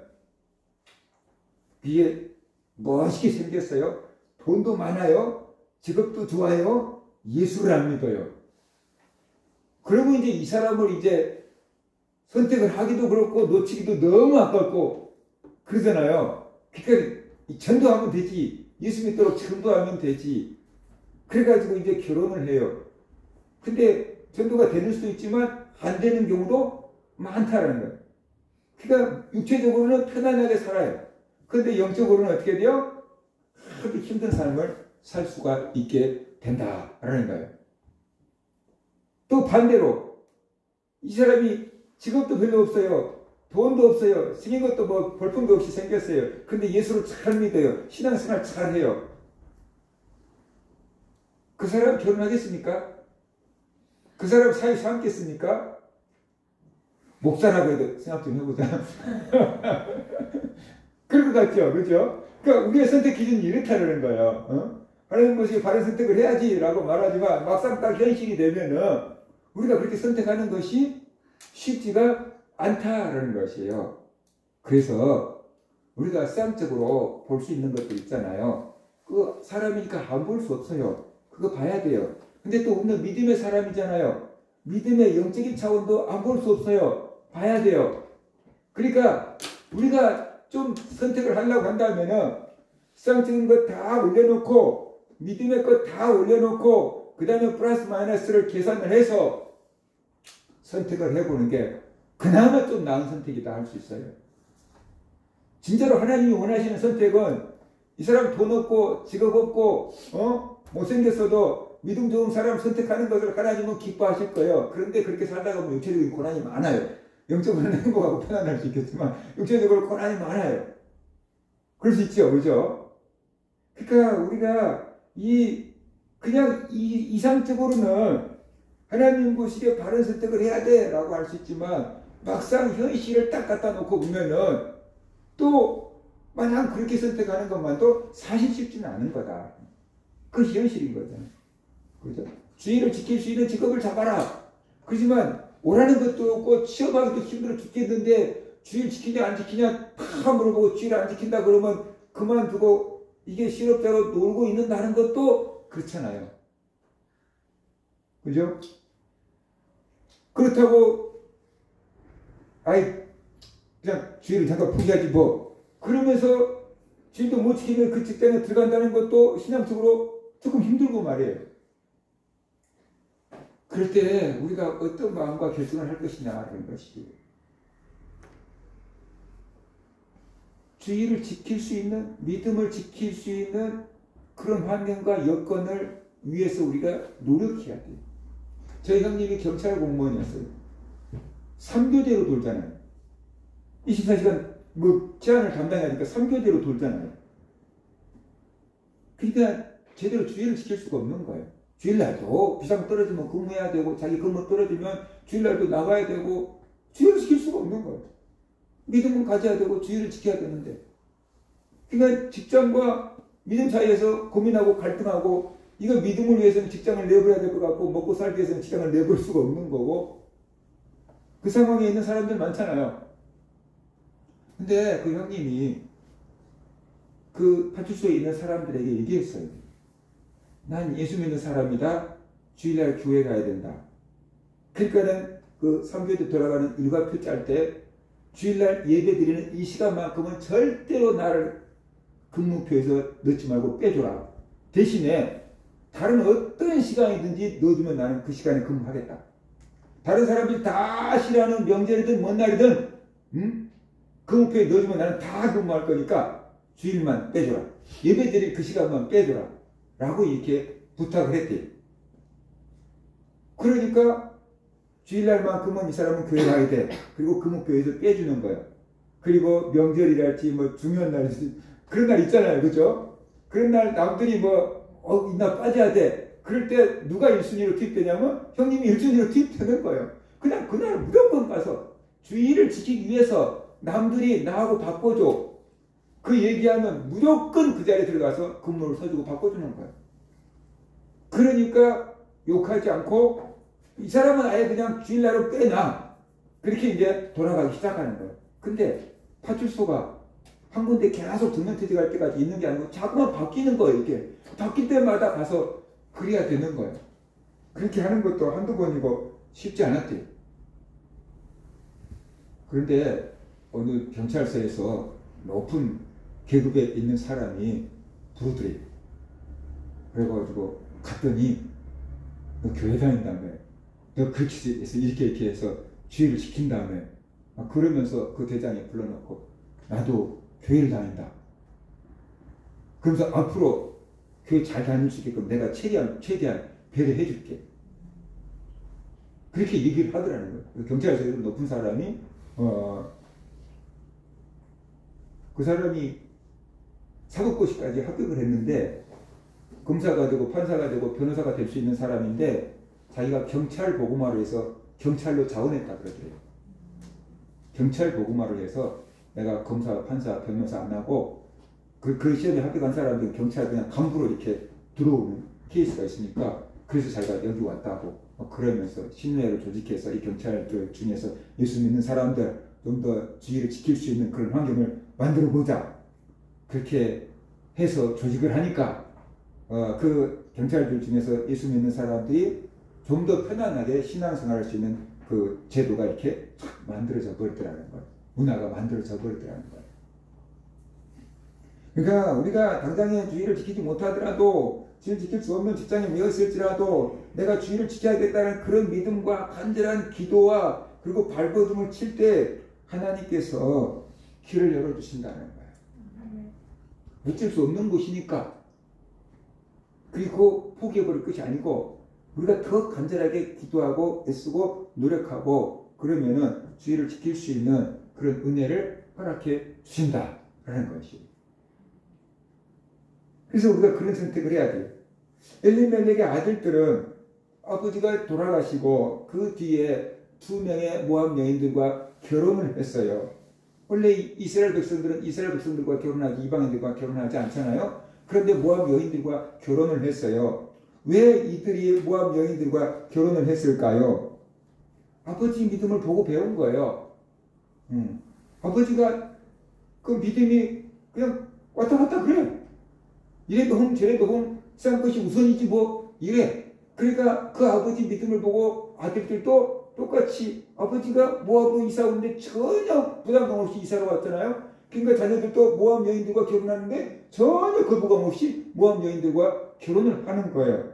뒤에 멋있게 생겼어요. 돈도 많아요. 직업도 좋아요. 예수를 안 믿어요. 그리고 이제 이 사람을 이제 선택을 하기도 그렇고 놓치기도 너무 아깝고 그러잖아요. 그러니까 전도하면 되지. 예수 믿도록 전도하면 되지. 그래가지고 이제 결혼을 해요. 근데 전도가 되는 수도 있지만 안 되는 경우도 많다라는 거예요. 그러니까 육체적으로는 편안하게 살아요. 그런데 영적으로는 어떻게 돼요? 아주 힘든 삶을 살 수가 있게 된다라는 거예요. 또 반대로 이 사람이 직업도 별로 없어요. 돈도 없어요. 생긴 것도 뭐 볼품도 없이 생겼어요. 근데 예수를 잘 믿어요. 신앙생활 잘 해요. 그 사람 결혼하겠습니까? 그 사람 사회 삼겠습니까? 목사라고 해도 생각 좀 해보자. 그럴 것 같죠? 그죠? 그러니까 우리의 선택 기준이 이렇다는 거예요. 하나님 보시기에 바른 선택을 해야지 라고 말하지만 막상 딱 현실이 되면은 우리가 그렇게 선택하는 것이 쉽지가 않다라는 것이에요. 그래서 우리가 세상적으로 볼 수 있는 것도 있잖아요. 그 사람이니까 안 볼 수 없어요. 그거 봐야 돼요. 근데 또 우리는 믿음의 사람이잖아요. 믿음의 영적인 차원도 안 볼 수 없어요. 봐야 돼요. 그러니까 우리가 좀 선택을 하려고 한다면은 세상적인 것 다 올려놓고 믿음의 것 다 올려놓고 그 다음에 플러스 마이너스를 계산을 해서 선택을 해보는 게 그나마 좀 나은 선택이다 할 수 있어요. 진짜로 하나님이 원하시는 선택은 이 사람 돈 없고 직업 없고 못생겼어도 믿음 좋은 사람 선택하는 것을 하나님은 기뻐하실 거예요. 그런데 그렇게 살다가 보면 육체적인 고난이 많아요. 영적으로는 행복하고 편안할 수 있겠지만 육체적으로 고난이 많아요. 그럴 수 있죠. 그죠? 그러니까 우리가 그냥 이상적으로는 하나님 보시기에 바른 선택을 해야 돼 라고 할 수 있지만 막상 현실을 딱 갖다 놓고 보면은 또 마냥 그렇게 선택하는 것만도 사실 쉽지는 않은 거다. 그것이 현실인 거잖아요. 그죠? 주의를 지킬 수 있는 직업을 잡아라. 그렇지만 오라는 것도 없고 취업하기도 힘들어 죽겠는데 주의를 지키냐 안 지키냐 다 물어보고 주의를 안 지킨다 그러면 그만두고 이게 실업자로 놀고 있는다는 것도 그렇잖아요. 그죠? 그렇다고 그냥 주의를 잠깐 포기하지 뭐 그러면서 주의도 못 지키면 그 직장에 들어간다는 것도 신앙적으로 조금 힘들고 말이에요. 그럴 때 우리가 어떤 마음과 결정을 할 것이냐라는 것이, 주의를 지킬 수 있는, 믿음을 지킬 수 있는 그런 환경과 여건을 위해서 우리가 노력해야 돼요. 저희 형님이 경찰 공무원이었어요. 3교대로 돌잖아요. 24시간 치안을 담당하니까 3교대로 돌잖아요. 그러니까 제대로 주의를 지킬 수가 없는 거예요. 주일날도 비상 떨어지면 근무해야 되고 자기 근무 떨어지면 주일날도 나가야 되고 주의를 지킬 수가 없는 거예요. 믿음은 가져야 되고 주의를 지켜야 되는데, 그러니까 직장과 믿음 사이에서 고민하고 갈등하고, 이거 믿음을 위해서는 직장을 내버려야 될 것 같고 먹고 살기 위해서는 직장을 내버릴 수가 없는 거고, 그 상황에 있는 사람들 많잖아요. 근데 그 형님이 그 파출소에 있는 사람들에게 얘기했어요. 난 예수 믿는 사람이다. 주일날 교회 가야 된다. 그러니까는 그 삼교대 돌아가는 일과표 짤 때 주일날 예배 드리는 이 시간만큼은 절대로 나를 근무표에서 넣지 말고 빼줘라. 대신에 다른 어떤 시간이든지 넣어주면 나는 그 시간에 근무하겠다. 다른 사람들이 다 싫어하는 명절이든 뭔 날이든 근무표에 넣어주면 나는 다 근무할 거니까 주일만 빼줘라. 예배 드릴 그 시간만 빼줘라. 라고 이렇게 부탁을 했대요. 그러니까 주일날만큼은 이 사람은 교회 가야 돼. 그리고 근무표에서 빼주는 거예요. 그리고 명절이랄지 뭐 중요한 날이지 그런 날 있잖아요. 그죠? 그런 날 남들이 이날 빠져야 돼. 그럴 때 누가 1순위로 투입되냐면 형님이 1순위로 투입되는 거예요. 그냥 그날 무조건 가서 주의를 지키기 위해서 남들이 나하고 바꿔줘. 그 얘기하면 무조건 그 자리에 들어가서 근무를 서주고 바꿔주는 거예요. 그러니까 욕하지 않고 이 사람은 아예 그냥 주일날은 빼놔. 그렇게 이제 돌아가기 시작하는 거예요. 근데 파출소가 한 군데 계속 등록퇴직할 때까지 있는 게 아니고 자꾸만 바뀌는 거예요. 이렇게 바뀔 때마다 가서 그래야 되는 거예요. 그렇게 하는 것도 한두 번이고 쉽지 않았대요. 그런데 어느 경찰서에서 높은 계급에 있는 사람이 부르더래요. 그래가지고 갔더니 너 교회 다닌다며, 너 그렇게 해서 이렇게 해서 주의를 지킨다며, 그러면서 그 대장이 불러놓고 나도 교회를 다닌다. 그러면서 앞으로 교회 잘 다닐 수 있게끔 내가 최대한 배려해 줄게. 그렇게 얘기를 하더라는 거예요. 경찰서에서 높은 사람이 그 사람이 사법고시까지 합격을 했는데 검사가 되고 판사가 되고 변호사가 될 수 있는 사람인데 자기가 경찰 보고마를 해서 경찰로 자원했다 그러더래요. 경찰 보고마를 해서 내가 검사, 판사, 변호사 안 하고 그 시험에 합격한 사람들은 경찰 그냥 간부로 이렇게 들어오는 케이스가 있으니까 그래서 자기가 여기 왔다고 그러면서 신뢰를 조직해서 이 경찰들 중에서 예수 믿는 사람들 좀 더 주의를 지킬 수 있는 그런 환경을 만들어 보자. 그렇게 해서 조직을 하니까 그 경찰들 중에서 예수 믿는 사람들이 좀 더 편안하게 신앙생활할 수 있는 그 제도가 이렇게 만들어져 버리더라는 거예요. 문화가 만들어져 버리더라는 거예요. 그러니까 우리가 당장에 주의를 지키지 못하더라도 주의를 지킬 수 없는 직장에 매였을지라도 내가 주의를 지켜야겠다는 그런 믿음과 간절한 기도와 그리고 발버둥을 칠 때 하나님께서 길을 열어주신다는 거예요. 어쩔 수 없는 것이니까. 그리고 포기해버릴 것이 아니고 우리가 더 간절하게 기도하고 애쓰고 노력하고 그러면은 주의를 지킬 수 있는 그런 은혜를 허락해 주신다라는 것이. 그래서 우리가 그런 선택을 해야 돼요. 엘리멜렉의 아들들은 아버지가 돌아가시고 그 뒤에 2명의 모압 여인들과 결혼을 했어요. 원래 이스라엘 백성들과 결혼하지 이방인들과 결혼하지 않잖아요. 그런데 모압 여인들과 결혼을 했어요. 왜 이들이 모압 여인들과 결혼을 했을까요? 아버지 믿음을 보고 배운 거예요. 아버지가 그 믿음이 그냥 왔다 갔다 그래. 이래도 흥 저래도 흥 싼 것이 우선이지 뭐 이래. 그러니까 그 아버지 믿음을 보고 아들들도 똑같이 아버지가 모압으로 이사 오는데 전혀 부담감 없이 이사를 왔잖아요. 그러니까 자녀들도 모압 여인들과 결혼하는데 전혀 거부감 없이 모압 여인들과 결혼을 하는 거예요.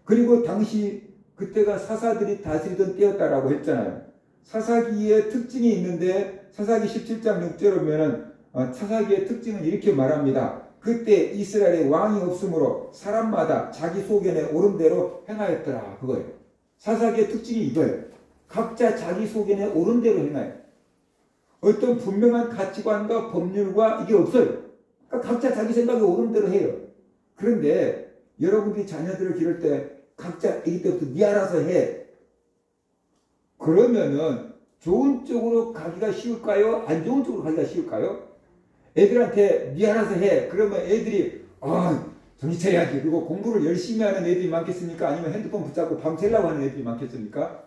그리고 당시 그때가 사사들이 다스리던 때였다라고 했잖아요. 사사기의 특징이 있는데 사사기 17장 6절에 보면은 사사기의 특징은 이렇게 말합니다. 그때 이스라엘에 왕이 없으므로 사람마다 자기 소견에 옳은 대로 행하였더라. 그거예요. 사사기의 특징이 이거예요. 각자 자기 소견에 옳은 대로 행해요. 어떤 분명한 가치관과 법률과 이게 없어요. 그러니까 각자 자기 생각에 옳은 대로 해요. 그런데 여러분들이 자녀들을 기를 때 각자 아기 때부터 네 알아서 해. 그러면은 좋은 쪽으로 가기가 쉬울까요? 안 좋은 쪽으로 가기가 쉬울까요? 애들한테 니 알아서 해. 그러면 애들이 정신 차려야지. 그리고 공부를 열심히 하는 애들이 많겠습니까? 아니면 핸드폰 붙잡고 밤새려고 하는 애들이 많겠습니까?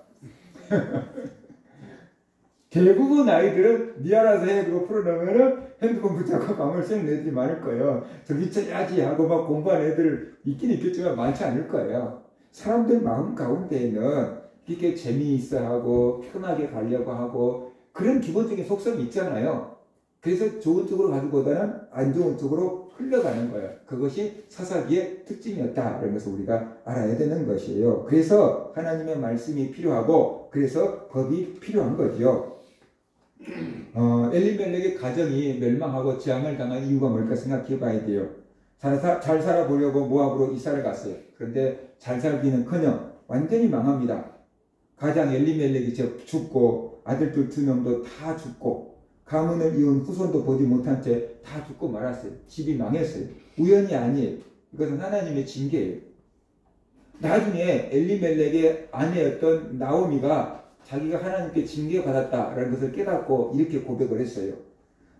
대부분 아이들은 니 알아서 해. 그리고 풀어놓으면은 핸드폰 붙잡고 밤을 새는 애들이 많을 거예요. 정신 차려야지 하고 막 공부하는 애들 있긴 있겠지만 많지 않을 거예요. 사람들 마음 가운데에는 이렇게 재미있어 하고 편하게 가려고 하고 그런 기본적인 속성이 있잖아요. 그래서 좋은 쪽으로 가기보다는 안 좋은 쪽으로 흘러가는 거예요. 그것이 사사기의 특징이었다라는 것을 우리가 알아야 되는 것이에요. 그래서 하나님의 말씀이 필요하고 그래서 법이 필요한 거죠. 엘리멜렉의 가정이 멸망하고 재앙을 당한 이유가 뭘까 생각해 봐야 돼요. 잘 살아보려고 모압으로 이사를 갔어요. 그런데 잘 살기는커녕 완전히 망합니다. 가장 엘리멜렉이 죽고 아들들 2명도 다 죽고 가문을 이은 후손도 보지 못한 채 다 죽고 말았어요. 집이 망했어요. 우연이 아니에요. 이것은 하나님의 징계예요. 나중에 엘리멜렉의 아내였던 나오미가 자기가 하나님께 징계받았다라는 것을 깨닫고 이렇게 고백을 했어요.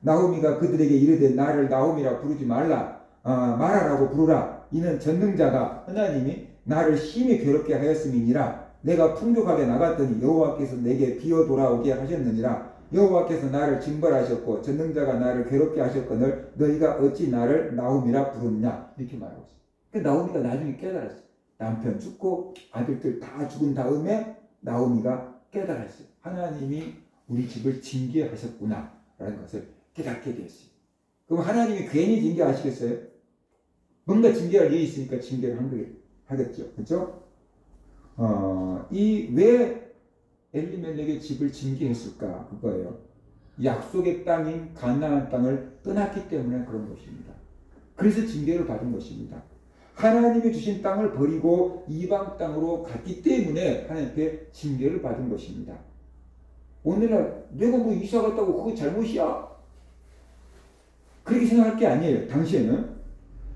나오미가 그들에게 이르되 나를 나오미라 부르지 말아라고 부르라. 이는 전능자가 하나님이 나를 심히 괴롭게 하였음이니라. 내가 풍족하게 나갔더니 여호와께서 내게 비어 돌아오게 하셨느니라. 여호와께서 나를 징벌하셨고 전능자가 나를 괴롭게 하셨거늘 너희가 어찌 나를 나오미라 부르느냐. 이렇게 말하고 있어요. 그러니까 나오미가 나중에 깨달았어요. 남편 죽고 아들들 다 죽은 다음에 나오미가 깨달았어요. 하나님이 우리 집을 징계하셨구나 라는 것을 깨닫게 되었어요. 그럼 하나님이 괜히 징계하시겠어요? 뭔가 징계할 일이 있으니까 징계를 하겠죠. 그렇죠? 왜 엘리멜렉의 집을 징계했을까? 그거예요. 약속의 땅인 가나안 땅을 떠났기 때문에 그런 것입니다. 그래서 징계를 받은 것입니다. 하나님이 주신 땅을 버리고 이방 땅으로 갔기 때문에 하나님께 징계를 받은 것입니다. 오늘날 내가 뭐 이사 갔다고 그거 잘못이야? 그렇게 생각할 게 아니에요. 당시에는.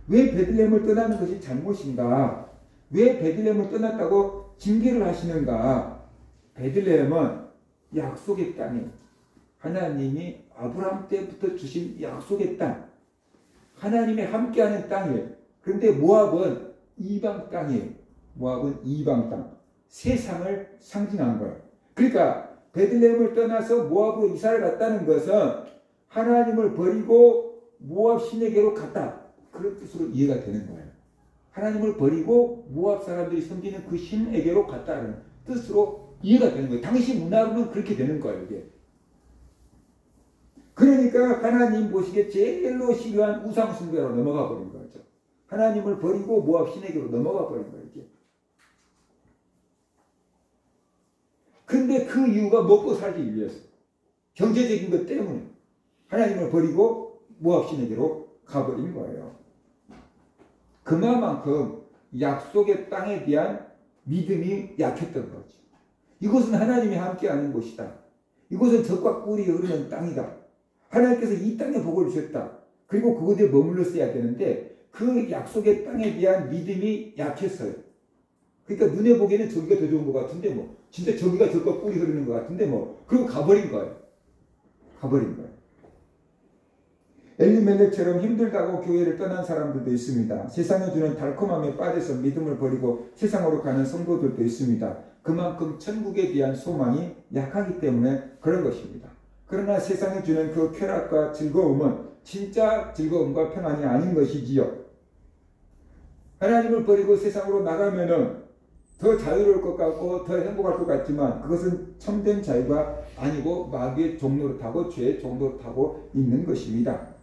왜 베들레헴을 떠나는 것이 잘못인가? 왜 베들레헴을 떠났다고 징계를 하시는가? 베들레헴은 약속의 땅이에요. 하나님이 아브라함 때부터 주신 약속의 땅. 하나님이 함께하는 땅이에요. 그런데 모압은 이방 땅이에요. 모압은 이방 땅. 세상을 상징한 거예요. 그러니까 베들레헴을 떠나서 모압으로 이사를 갔다는 것은 하나님을 버리고 모압 신에게로 갔다. 그런 뜻으로 이해가 되는 거예요. 하나님을 버리고 모압 사람들이 섬기는 그 신에게로 갔다는 뜻으로 이해가 되는 거예요. 당시 문화로는 그렇게 되는 거예요. 이게. 그러니까 하나님 보시기에 제일로 싫어한 우상숭배로 넘어가 버린 거죠. 하나님을 버리고 모압 신에게로 넘어가 버린 거예요. 이게. 근데 그 이유가 먹고 살기 위해서. 경제적인 것 때문에 하나님을 버리고 모압 신에게로 가버린 거예요. 그만큼 약속의 땅에 대한 믿음이 약했던 거죠. 이곳은 하나님이 함께하는 곳이다. 이곳은 젖과 꿀이 흐르는 땅이다. 하나님께서 이 땅에 복을 주셨다. 그리고 그곳에 머물렀어야 되는데 그 약속의 땅에 대한 믿음이 약했어요. 그러니까 눈에 보기에는 저기가 더 좋은 것 같은데 뭐 진짜 저기가 젖과 꿀이 흐르는 것 같은데 뭐 그리고 가버린 거예요. 가버린 거예요. 엘리멜렉처럼 힘들다고 교회를 떠난 사람들도 있습니다. 세상에 주는 달콤함에 빠져서 믿음을 버리고 세상으로 가는 성도들도 있습니다. 그만큼 천국에 대한 소망이 약하기 때문에 그런 것입니다. 그러나 세상에 주는 그 쾌락과 즐거움은 진짜 즐거움과 평안이 아닌 것이지요. 하나님을 버리고 세상으로 나가면은 더 자유로울 것 같고 더 행복할 것 같지만 그것은 참된 자유가 아니고 마귀의 종로를 타고 죄의 종로를 타고 있는 것입니다.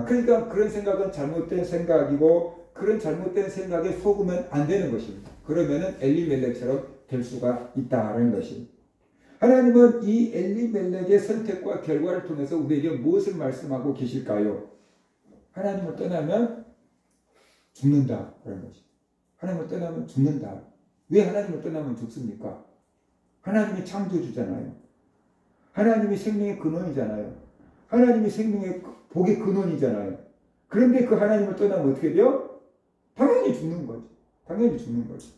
그러니까 그런 생각은 잘못된 생각이고 그런 잘못된 생각에 속으면 안 되는 것입니다. 그러면은 엘리멜렉처럼 될 수가 있다는 것입니다. 하나님은 이 엘리멜렉의 선택과 결과를 통해서 우리에게 무엇을 말씀하고 계실까요? 하나님을 떠나면 죽는다. 그런 것입니다. 하나님을 떠나면 죽는다. 왜 하나님을 떠나면 죽습니까? 하나님이 창조주잖아요. 하나님이 생명의 근원이잖아요. 하나님이 생명의 복의 근원이잖아요. 그런데 그 하나님을 떠나면 어떻게 돼요? 당연히 죽는 거죠. 당연히 죽는 거죠.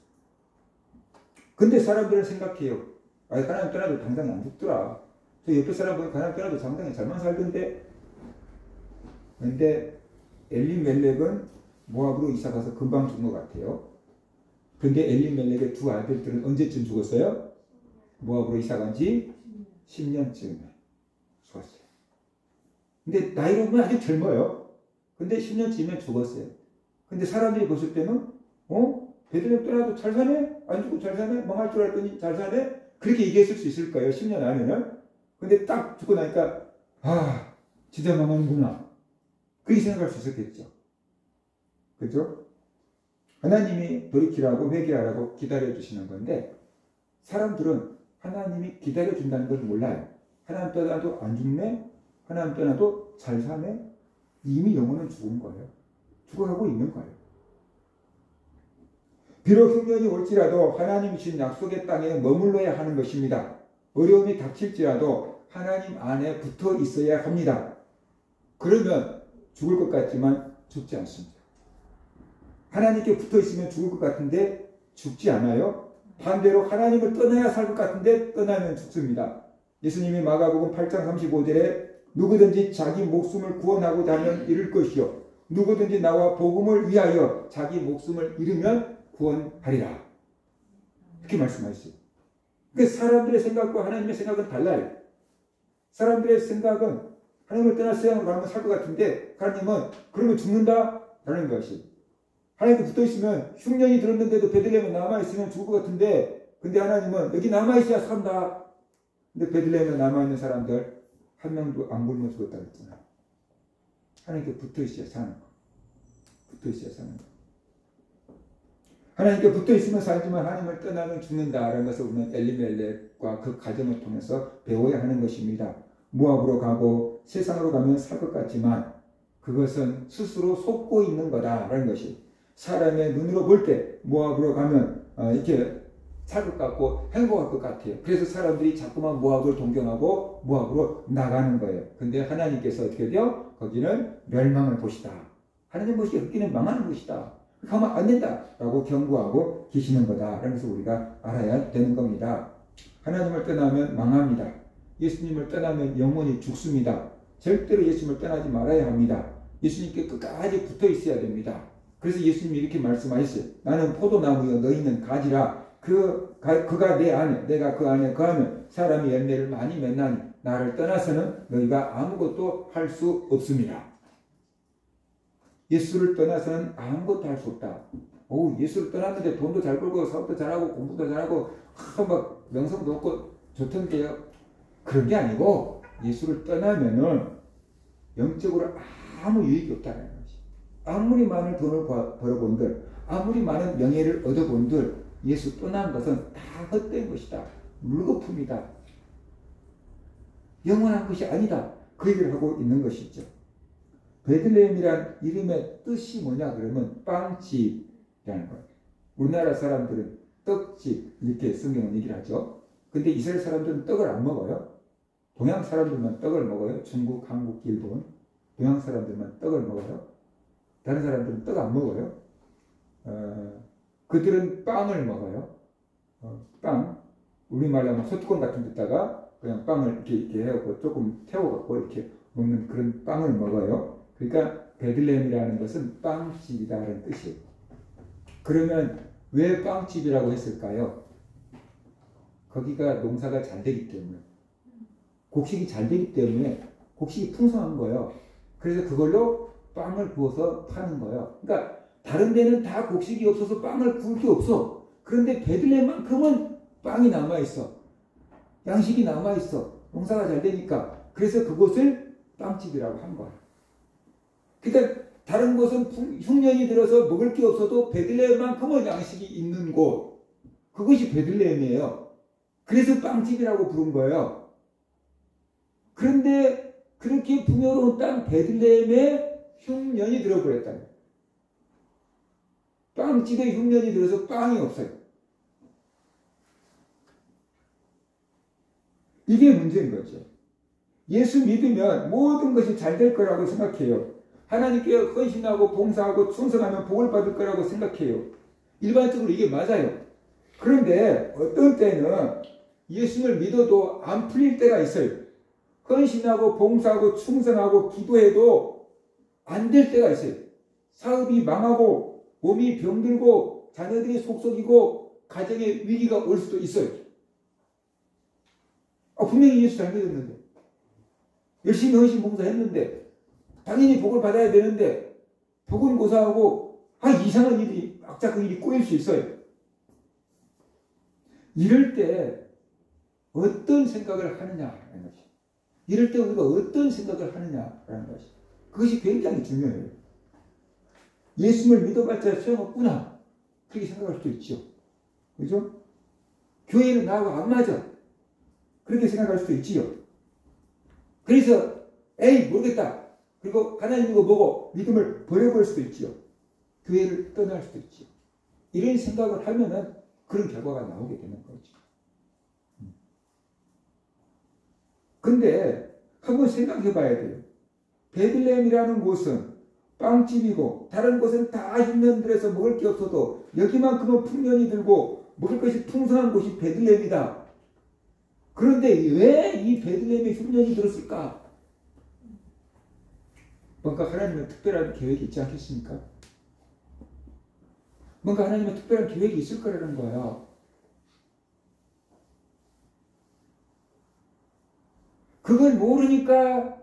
근데 사람들은 생각해요. 아, 하나님 떠나도 당장에 안 죽더라. 저 옆에 사람 보니까 하나님 떠나도 당장에 잘만 살던데. 근데 엘리멜렉은 모압으로 이사 가서 금방 죽은 것 같아요. 근데 엘리멜렉의 두 아들들은 언제쯤 죽었어요? 모압으로 이사 간 지 10년쯤에 죽었어요. 근데 나이로 보면 아주 젊어요. 근데 10년쯤에 죽었어요. 근데 사람들이 봤을 때는 베들레헴 떠나도 잘 사네? 안 죽고 잘 사네? 망할 줄 알았더니 잘 사네? 그렇게 얘기했을 수 있을 거예요. 10년 안에는. 근데 딱 죽고 나니까 진짜 망하는구나. 그렇게 생각할 수 있었겠죠. 그죠? 하나님이 돌이키라고 회개하라고 기다려주시는 건데 사람들은 하나님이 기다려준다는 걸 몰라요. 하나님 떠나도 안 죽네? 하나님 떠나도 잘 사네? 이미 영혼은 죽은 거예요. 죽어가고 있는 거예요. 비록 흉년이 올지라도 하나님이 주신 약속의 땅에 머물러야 하는 것입니다. 어려움이 닥칠지라도 하나님 안에 붙어 있어야 합니다. 그러면 죽을 것 같지만 죽지 않습니다. 하나님께 붙어 있으면 죽을 것 같은데 죽지 않아요. 반대로 하나님을 떠나야 살 것 같은데 떠나면 죽습니다. 예수님이 마가복음 8장 35절에 누구든지 자기 목숨을 구원하고자 하면 잃을 것이요 누구든지 나와 복음을 위하여 자기 목숨을 잃으면 구원하리라. 이렇게 말씀하셨어요. 그러니까 사람들의 생각과 하나님의 생각은 달라요. 사람들의 생각은 하나님을 떠나 세상으로 가면 살 것 같은데 하나님은 그러면 죽는다? 라는 것이. 하나님께 붙어있으면 흉년이 들었는데도 베들레헴에 남아있으면 죽을 것 같은데 근데 하나님은 여기 남아있어야 산다. 근데 베들레헴에 남아있는 사람들 한 명도 안 굶어 죽었다 그랬잖아요. 하나님께 붙어있어야 사는 거. 붙어있어야 사는 거. 하나님께 붙어있으면 살지만 하나님을 떠나면 죽는다라는 것을 우리는 엘리멜렉과 그 가정을 통해서 배워야 하는 것입니다. 모압으로 가고 세상으로 가면 살 것 같지만 그것은 스스로 속고 있는 거다라는 것이 사람의 눈으로 볼 때 모압으로 가면 이렇게 살 것 같고 행복할 것 같아요. 그래서 사람들이 자꾸만 모압을 동경하고 모압으로 나가는 거예요. 근데 하나님께서 어떻게 돼요? 거기는 멸망을 보시다. 하나님 보시기에 거기는 망하는 것이다. 가면 안 된다라고 경고하고 계시는 거다라는 것을 우리가 알아야 되는 겁니다. 하나님을 떠나면 망합니다. 예수님을 떠나면 영원히 죽습니다. 절대로 예수님을 떠나지 말아야 합니다. 예수님께 끝까지 붙어 있어야 됩니다. 그래서 예수님이 이렇게 말씀하셨어요. 나는 포도나무여 너희는 가지라. 그가 내 안에 내가 그 안에 거하면 사람이 열매를 많이 맺나니 나를 떠나서는 너희가 아무것도 할 수 없습니다. 예수를 떠나서는 아무것도 할 수 없다. 예수를 떠났는데 돈도 잘 벌고 사업도 잘하고 공부도 잘하고 막 명성도 없고 좋던데요. 그런 게 아니고 예수를 떠나면은 영적으로 아무 유익이 없다는 것이. 아무리 많은 돈을 벌어본들 아무리 많은 명예를 얻어본들 예수 떠난 것은 다 헛된 것이다. 물거품이다. 영원한 것이 아니다. 그 얘기를 하고 있는 것이죠. 베들레헴이란 이름의 뜻이 뭐냐 그러면 빵집이라는 거예요. 우리나라 사람들은 떡집 이렇게 성경은 얘기를 하죠. 근데 이스라엘 사람들은 떡을 안 먹어요. 동양 사람들만 떡을 먹어요. 중국, 한국, 일본. 동양 사람들만 떡을 먹어요. 다른 사람들은 떡 안 먹어요. 그들은 빵을 먹어요. 빵. 우리말로 하면 소뚜껑 같은 데다가 그냥 빵을 이렇게 해갖고 조금 태워갖고 이렇게 먹는 그런 빵을 먹어요. 그러니까 베들레헴이라는 것은 빵집이다라는 뜻이에요. 그러면 왜 빵집이라고 했을까요? 거기가 농사가 잘 되기 때문에. 곡식이 잘 되기 때문에 곡식이 풍성한 거예요. 그래서 그걸로 빵을 구워서 파는 거예요. 그러니까 다른 데는 다 곡식이 없어서 빵을 구울 게 없어. 그런데 베들레헴만큼은 빵이 남아있어. 양식이 남아있어. 농사가 잘 되니까. 그래서 그곳을 빵집이라고 한 거야. 그러니까 다른 곳은 흉년이 들어서 먹을 게 없어도 베들레헴만큼은 양식이 있는 곳. 그것이 베들레헴이에요. 그래서 빵집이라고 부른 거예요. 그런데 그렇게 풍요로운 땅 베들레헴에 흉년이 들어버렸다. 빵집에 흉년이 들어서 빵이 없어요. 이게 문제인 거죠. 예수 믿으면 모든 것이 잘 될 거라고 생각해요. 하나님께 헌신하고 봉사하고 충성하면 복을 받을 거라고 생각해요. 일반적으로 이게 맞아요. 그런데 어떤 때는 예수를 믿어도 안 풀릴 때가 있어요. 헌신하고 봉사하고 충성하고 기도해도 안 될 때가 있어요. 사업이 망하고 몸이 병들고 자녀들이 속썩이고 가정의 위기가 올 수도 있어요. 분명히 예수 잘 믿었는데 열심히 헌신 봉사했는데 당연히 복을 받아야 되는데 복은 고사하고 이상한 일이 악작 일이 꼬일 수 있어요. 이럴 때 어떤 생각을 하느냐라는 것이. 이럴 때 우리가 어떤 생각을 하느냐라는 것이. 그것이 굉장히 중요해요. 예수를 믿어봤자 소용없구나. 그렇게 생각할 수도 있죠. 그죠? 교회는 나하고 안 맞아. 그렇게 생각할 수도 있지요. 그래서 에이 모르겠다. 그리고 하나님이고 뭐고 믿음을 버려버릴 수도 있지요. 교회를 떠날 수도 있지요. 이런 생각을 하면은 그런 결과가 나오게 되는 거죠. 근데 한번 생각해 봐야 돼요. 베들레헴이라는 곳은 빵집이고 다른 곳은 다 흉년들에서 먹을 게 없어도 여기만큼은 풍년이 들고 먹을 것이 풍성한 곳이 베들레헴이다. 그런데 왜 이 베들레헴에 흉년이 들었을까? 뭔가 하나님의 특별한 계획이 있지 않겠습니까? 뭔가 하나님의 특별한 계획이 있을 거라는 거예요. 그걸 모르니까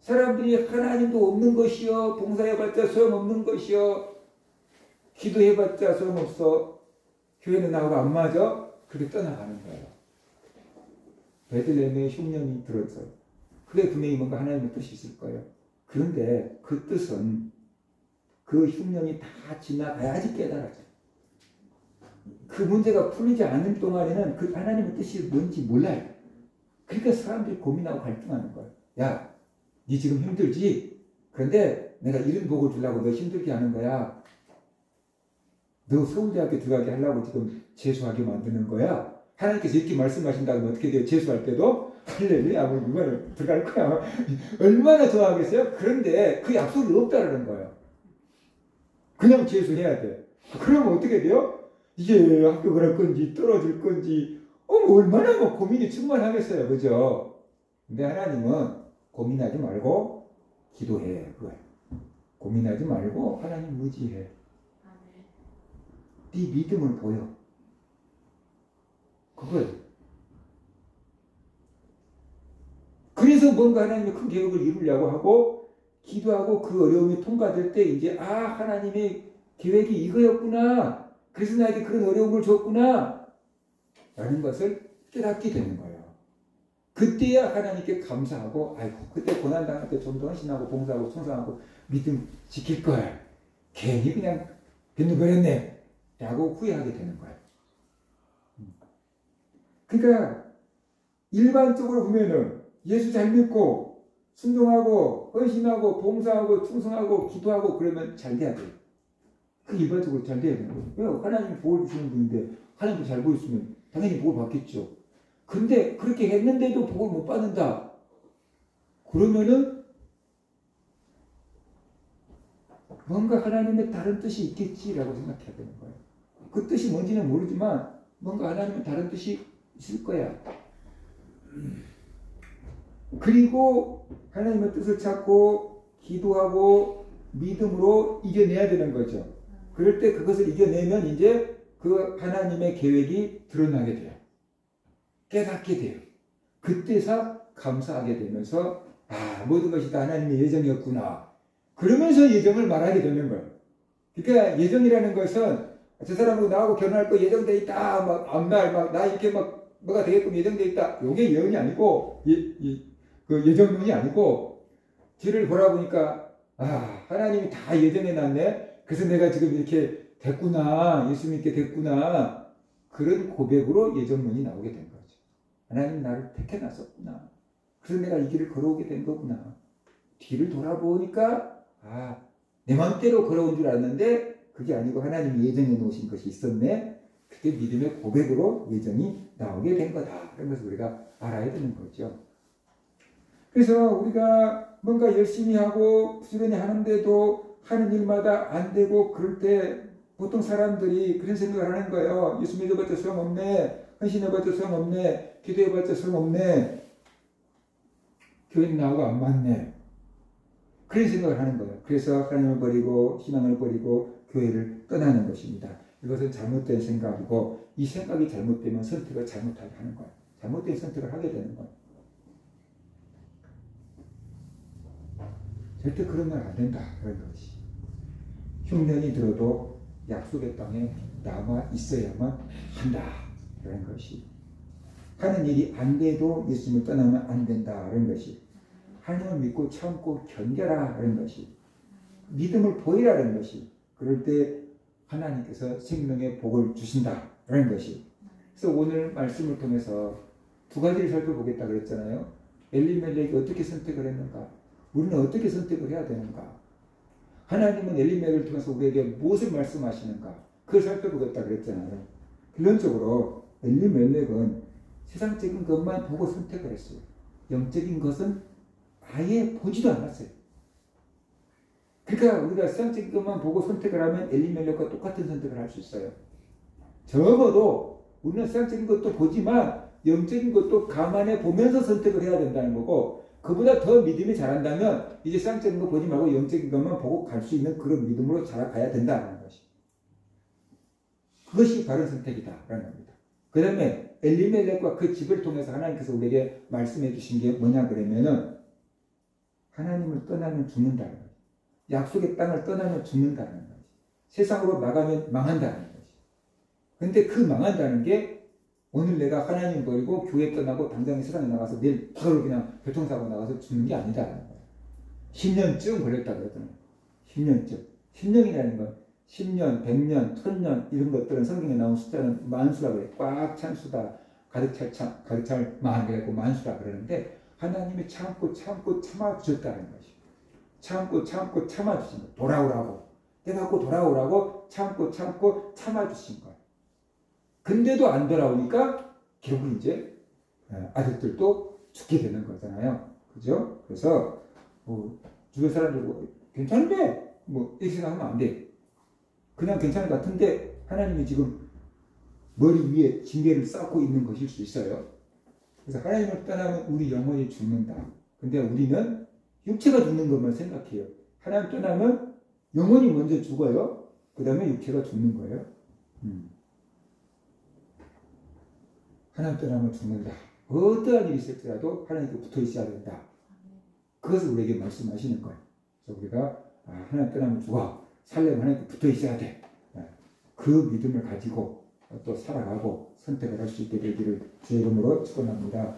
사람들이 하나님도 없는 것이요, 봉사해봤자 소용없는 것이요, 기도해봤자 소용없어, 교회는 나하고 안 맞아, 그렇게 떠나가는 거예요. 베들레헴에 흉년이 들었어요. 그게 분명히 뭔가 하나님의 뜻이 있을 거예요. 그런데 그 뜻은 그 흉년이 다 지나가야지 깨달아져요. 그 문제가 풀리지 않는 동안에는 그 하나님의 뜻이 뭔지 몰라요. 그러니까 사람들이 고민하고 갈등하는 거예요. 야, 니 지금 힘들지? 그런데 내가 이런 복을 주려고 너 힘들게 하는 거야. 너 서울대학교 들어가게 하려고 지금 재수하게 만드는 거야. 하나님께서 이렇게 말씀하신다면 어떻게 돼요? 재수할 때도 할렐루야, 이거는 들어갈 거야. 얼마나 좋아하겠어요? 그런데 그 약속이 없다라는 거예요. 그냥 재수해야 돼. 그러면 어떻게 돼요? 이게 합격을 할 건지 떨어질 건지 얼마나 고민이 충만하겠어요. 그죠? 근데 하나님은 고민하지 말고 기도해. 그거예요. 고민하지 말고 하나님 의지해. 네 믿음을 보여. 그거예요. 그래서 뭔가 하나님의 큰 계획을 이루려고 하고 기도하고 그 어려움이 통과될 때 이제 하나님의 계획이 이거였구나. 그래서 나에게 그런 어려움을 줬구나. 라는 것을 깨닫게 되는 거예요. 그때야 하나님께 감사하고 그때 고난당할 때 좀 더 헌신하고 봉사하고 충성하고 믿음 지킬 걸 괜히 그냥 빈둥거렸네 라고 후회하게 되는 거예요. 그러니까 일반적으로 보면은 예수 잘 믿고 순종하고 헌신하고 봉사하고 충성하고 기도하고 그러면 잘 돼야 돼요. 그 일반적으로 잘 돼야 되는 거예요. 왜? 하나님이 복을 주시는 분인데 하나님도 잘 보였으면 당연히 복을 받겠죠. 근데 그렇게 했는데도 복을 못 받는다. 그러면은 뭔가 하나님의 다른 뜻이 있겠지라고 생각해야 되는 거예요. 그 뜻이 뭔지는 모르지만 뭔가 하나님의 다른 뜻이 있을 거야. 그리고 하나님의 뜻을 찾고 기도하고 믿음으로 이겨내야 되는 거죠. 그럴 때 그것을 이겨내면 이제 그 하나님의 계획이 드러나게 돼요. 깨닫게 돼요. 그때서 감사하게 되면서 모든 것이 다 하나님의 예정이었구나. 그러면서 예정을 말하게 되는 거예요. 그러니까 예정이라는 것은 저 사람하고 나하고 결혼할 거 예정돼 있다. 앞날 나 이렇게 뭐가 되게끔 예정돼 있다. 이게 예언이 아니고 그 예정론이 아니고 뒤를 돌아보니까 하나님이 다 예정해놨네. 그래서 내가 지금 이렇게 됐구나. 예수 믿게 됐구나. 그런 고백으로 예정론이 나오게 된 거죠. 하나님 나를 택해놨었구나. 그래서 내가 이 길을 걸어오게 된 거구나. 뒤를 돌아보니까 내 마음대로 걸어온 줄 알았는데 그게 아니고 하나님이 예정해 놓으신 것이 있었네. 그게 믿음의 고백으로 예정이 나오게 된 거다. 그런 것을 우리가 알아야 되는 거죠. 그래서 우리가 뭔가 열심히 하고 부지런히 하는데도 하는 일마다 안 되고 그럴 때 보통 사람들이 그런 생각을 하는 거예요. 예수 믿어봤자 소용없네. 헌신해봤자 소용없네. 기도해봤자 소용없네. 교회는 나하고 안 맞네. 그런 생각을 하는 거예요. 그래서 하나님을 버리고 신앙을 버리고 교회를 떠나는 것입니다. 이것은 잘못된 생각이고 이 생각이 잘못되면 선택을 잘못하게 하는 거예요. 잘못된 선택을 하게 되는 거예요. 절대 그러면 안 된다. 그런 것이. 흉년이 들어도 약속의 땅에 남아 있어야만 한다. 그런 것이. 하는 일이 안 돼도 예수님을 떠나면 안 된다. 그런 것이. 하나님을 믿고 참고 견뎌라. 그런 것이. 믿음을 보이라는 것이. 그럴 때 하나님께서 생명의 복을 주신다. 그런 것이. 그래서 오늘 말씀을 통해서 두 가지를 살펴보겠다 그랬잖아요. 엘리멜렉이 어떻게 선택을 했는가? 우리는 어떻게 선택을 해야 되는가? 하나님은 엘리멜렉을 통해서 우리에게 무엇을 말씀하시는가? 그걸 살펴보겠다 그랬잖아요. 결론적으로 엘리멜렉은 세상적인 것만 보고 선택을 했어요. 영적인 것은 아예 보지도 않았어요. 그러니까 우리가 세상적인 것만 보고 선택을 하면 엘리멜렉과 똑같은 선택을 할 수 있어요. 적어도 우리는 세상적인 것도 보지만 영적인 것도 감안해 보면서 선택을 해야 된다는 거고, 그보다 더 믿음이 자란다면 이제 세상적인 거 보지 말고 영적인 것만 보고 갈 수 있는 그런 믿음으로 자라가야 된다는 것이. 그것이 바른 선택이다라는 겁니다. 그 다음에 엘리멜렉과 그 집을 통해서 하나님께서 우리에게 말씀해 주신 게 뭐냐 그러면은 하나님을 떠나면 죽는다는 거예요. 약속의 땅을 떠나면 죽는다는 거예요. 세상으로 나가면 망한다는 거예요. 근데 그 망한다는 게 오늘 내가 하나님 버리고 교회 떠나고 당장 세상에 나가서 내일 바로 그냥 교통사고 나가서 죽는 게 아니다라는 거예요. 10년쯤 걸렸다 그러더라고요. 10년쯤. 10년이라는 건 10년, 100년, 1000년 이런 것들은 성경에 나온 숫자는 만수라고 해요. 꽉 찬 수다. 가득 찰 만이라고 만수라 그러는데 하나님이 참고 참아주셨다는 것이. 참고 참아주신 거예요. 돌아오라고. 깨닫고 돌아오라고 참고 참아주신 거예요. 근데도 안 돌아오니까 결국 이제 아들들도 죽게 되는 거잖아요. 그죠? 그래서 주변 사람들 괜찮은데 이렇게 생각하면 안 돼. 그냥 괜찮은 것 같은데 하나님이 지금 머리 위에 징계를 쌓고 있는 것일 수 있어요. 그래서 하나님을 떠나면 우리 영혼이 죽는다. 근데 우리는 육체가 죽는 것만 생각해요. 하나님 떠나면 영혼이 먼저 죽어요. 그 다음에 육체가 죽는 거예요. 하나님 떠나면 죽는다. 어떠한 일이 있을지라도 하나님께 붙어 있어야 된다. 그것을 우리에게 말씀하시는 거예요. 그래서 우리가 하나님 떠나면 죽어. 살려면 하나님께 붙어 있어야 돼. 그 믿음을 가지고 또 살아가고 선택을 할 수 있게 되기를 주의 이름으로 축원합니다.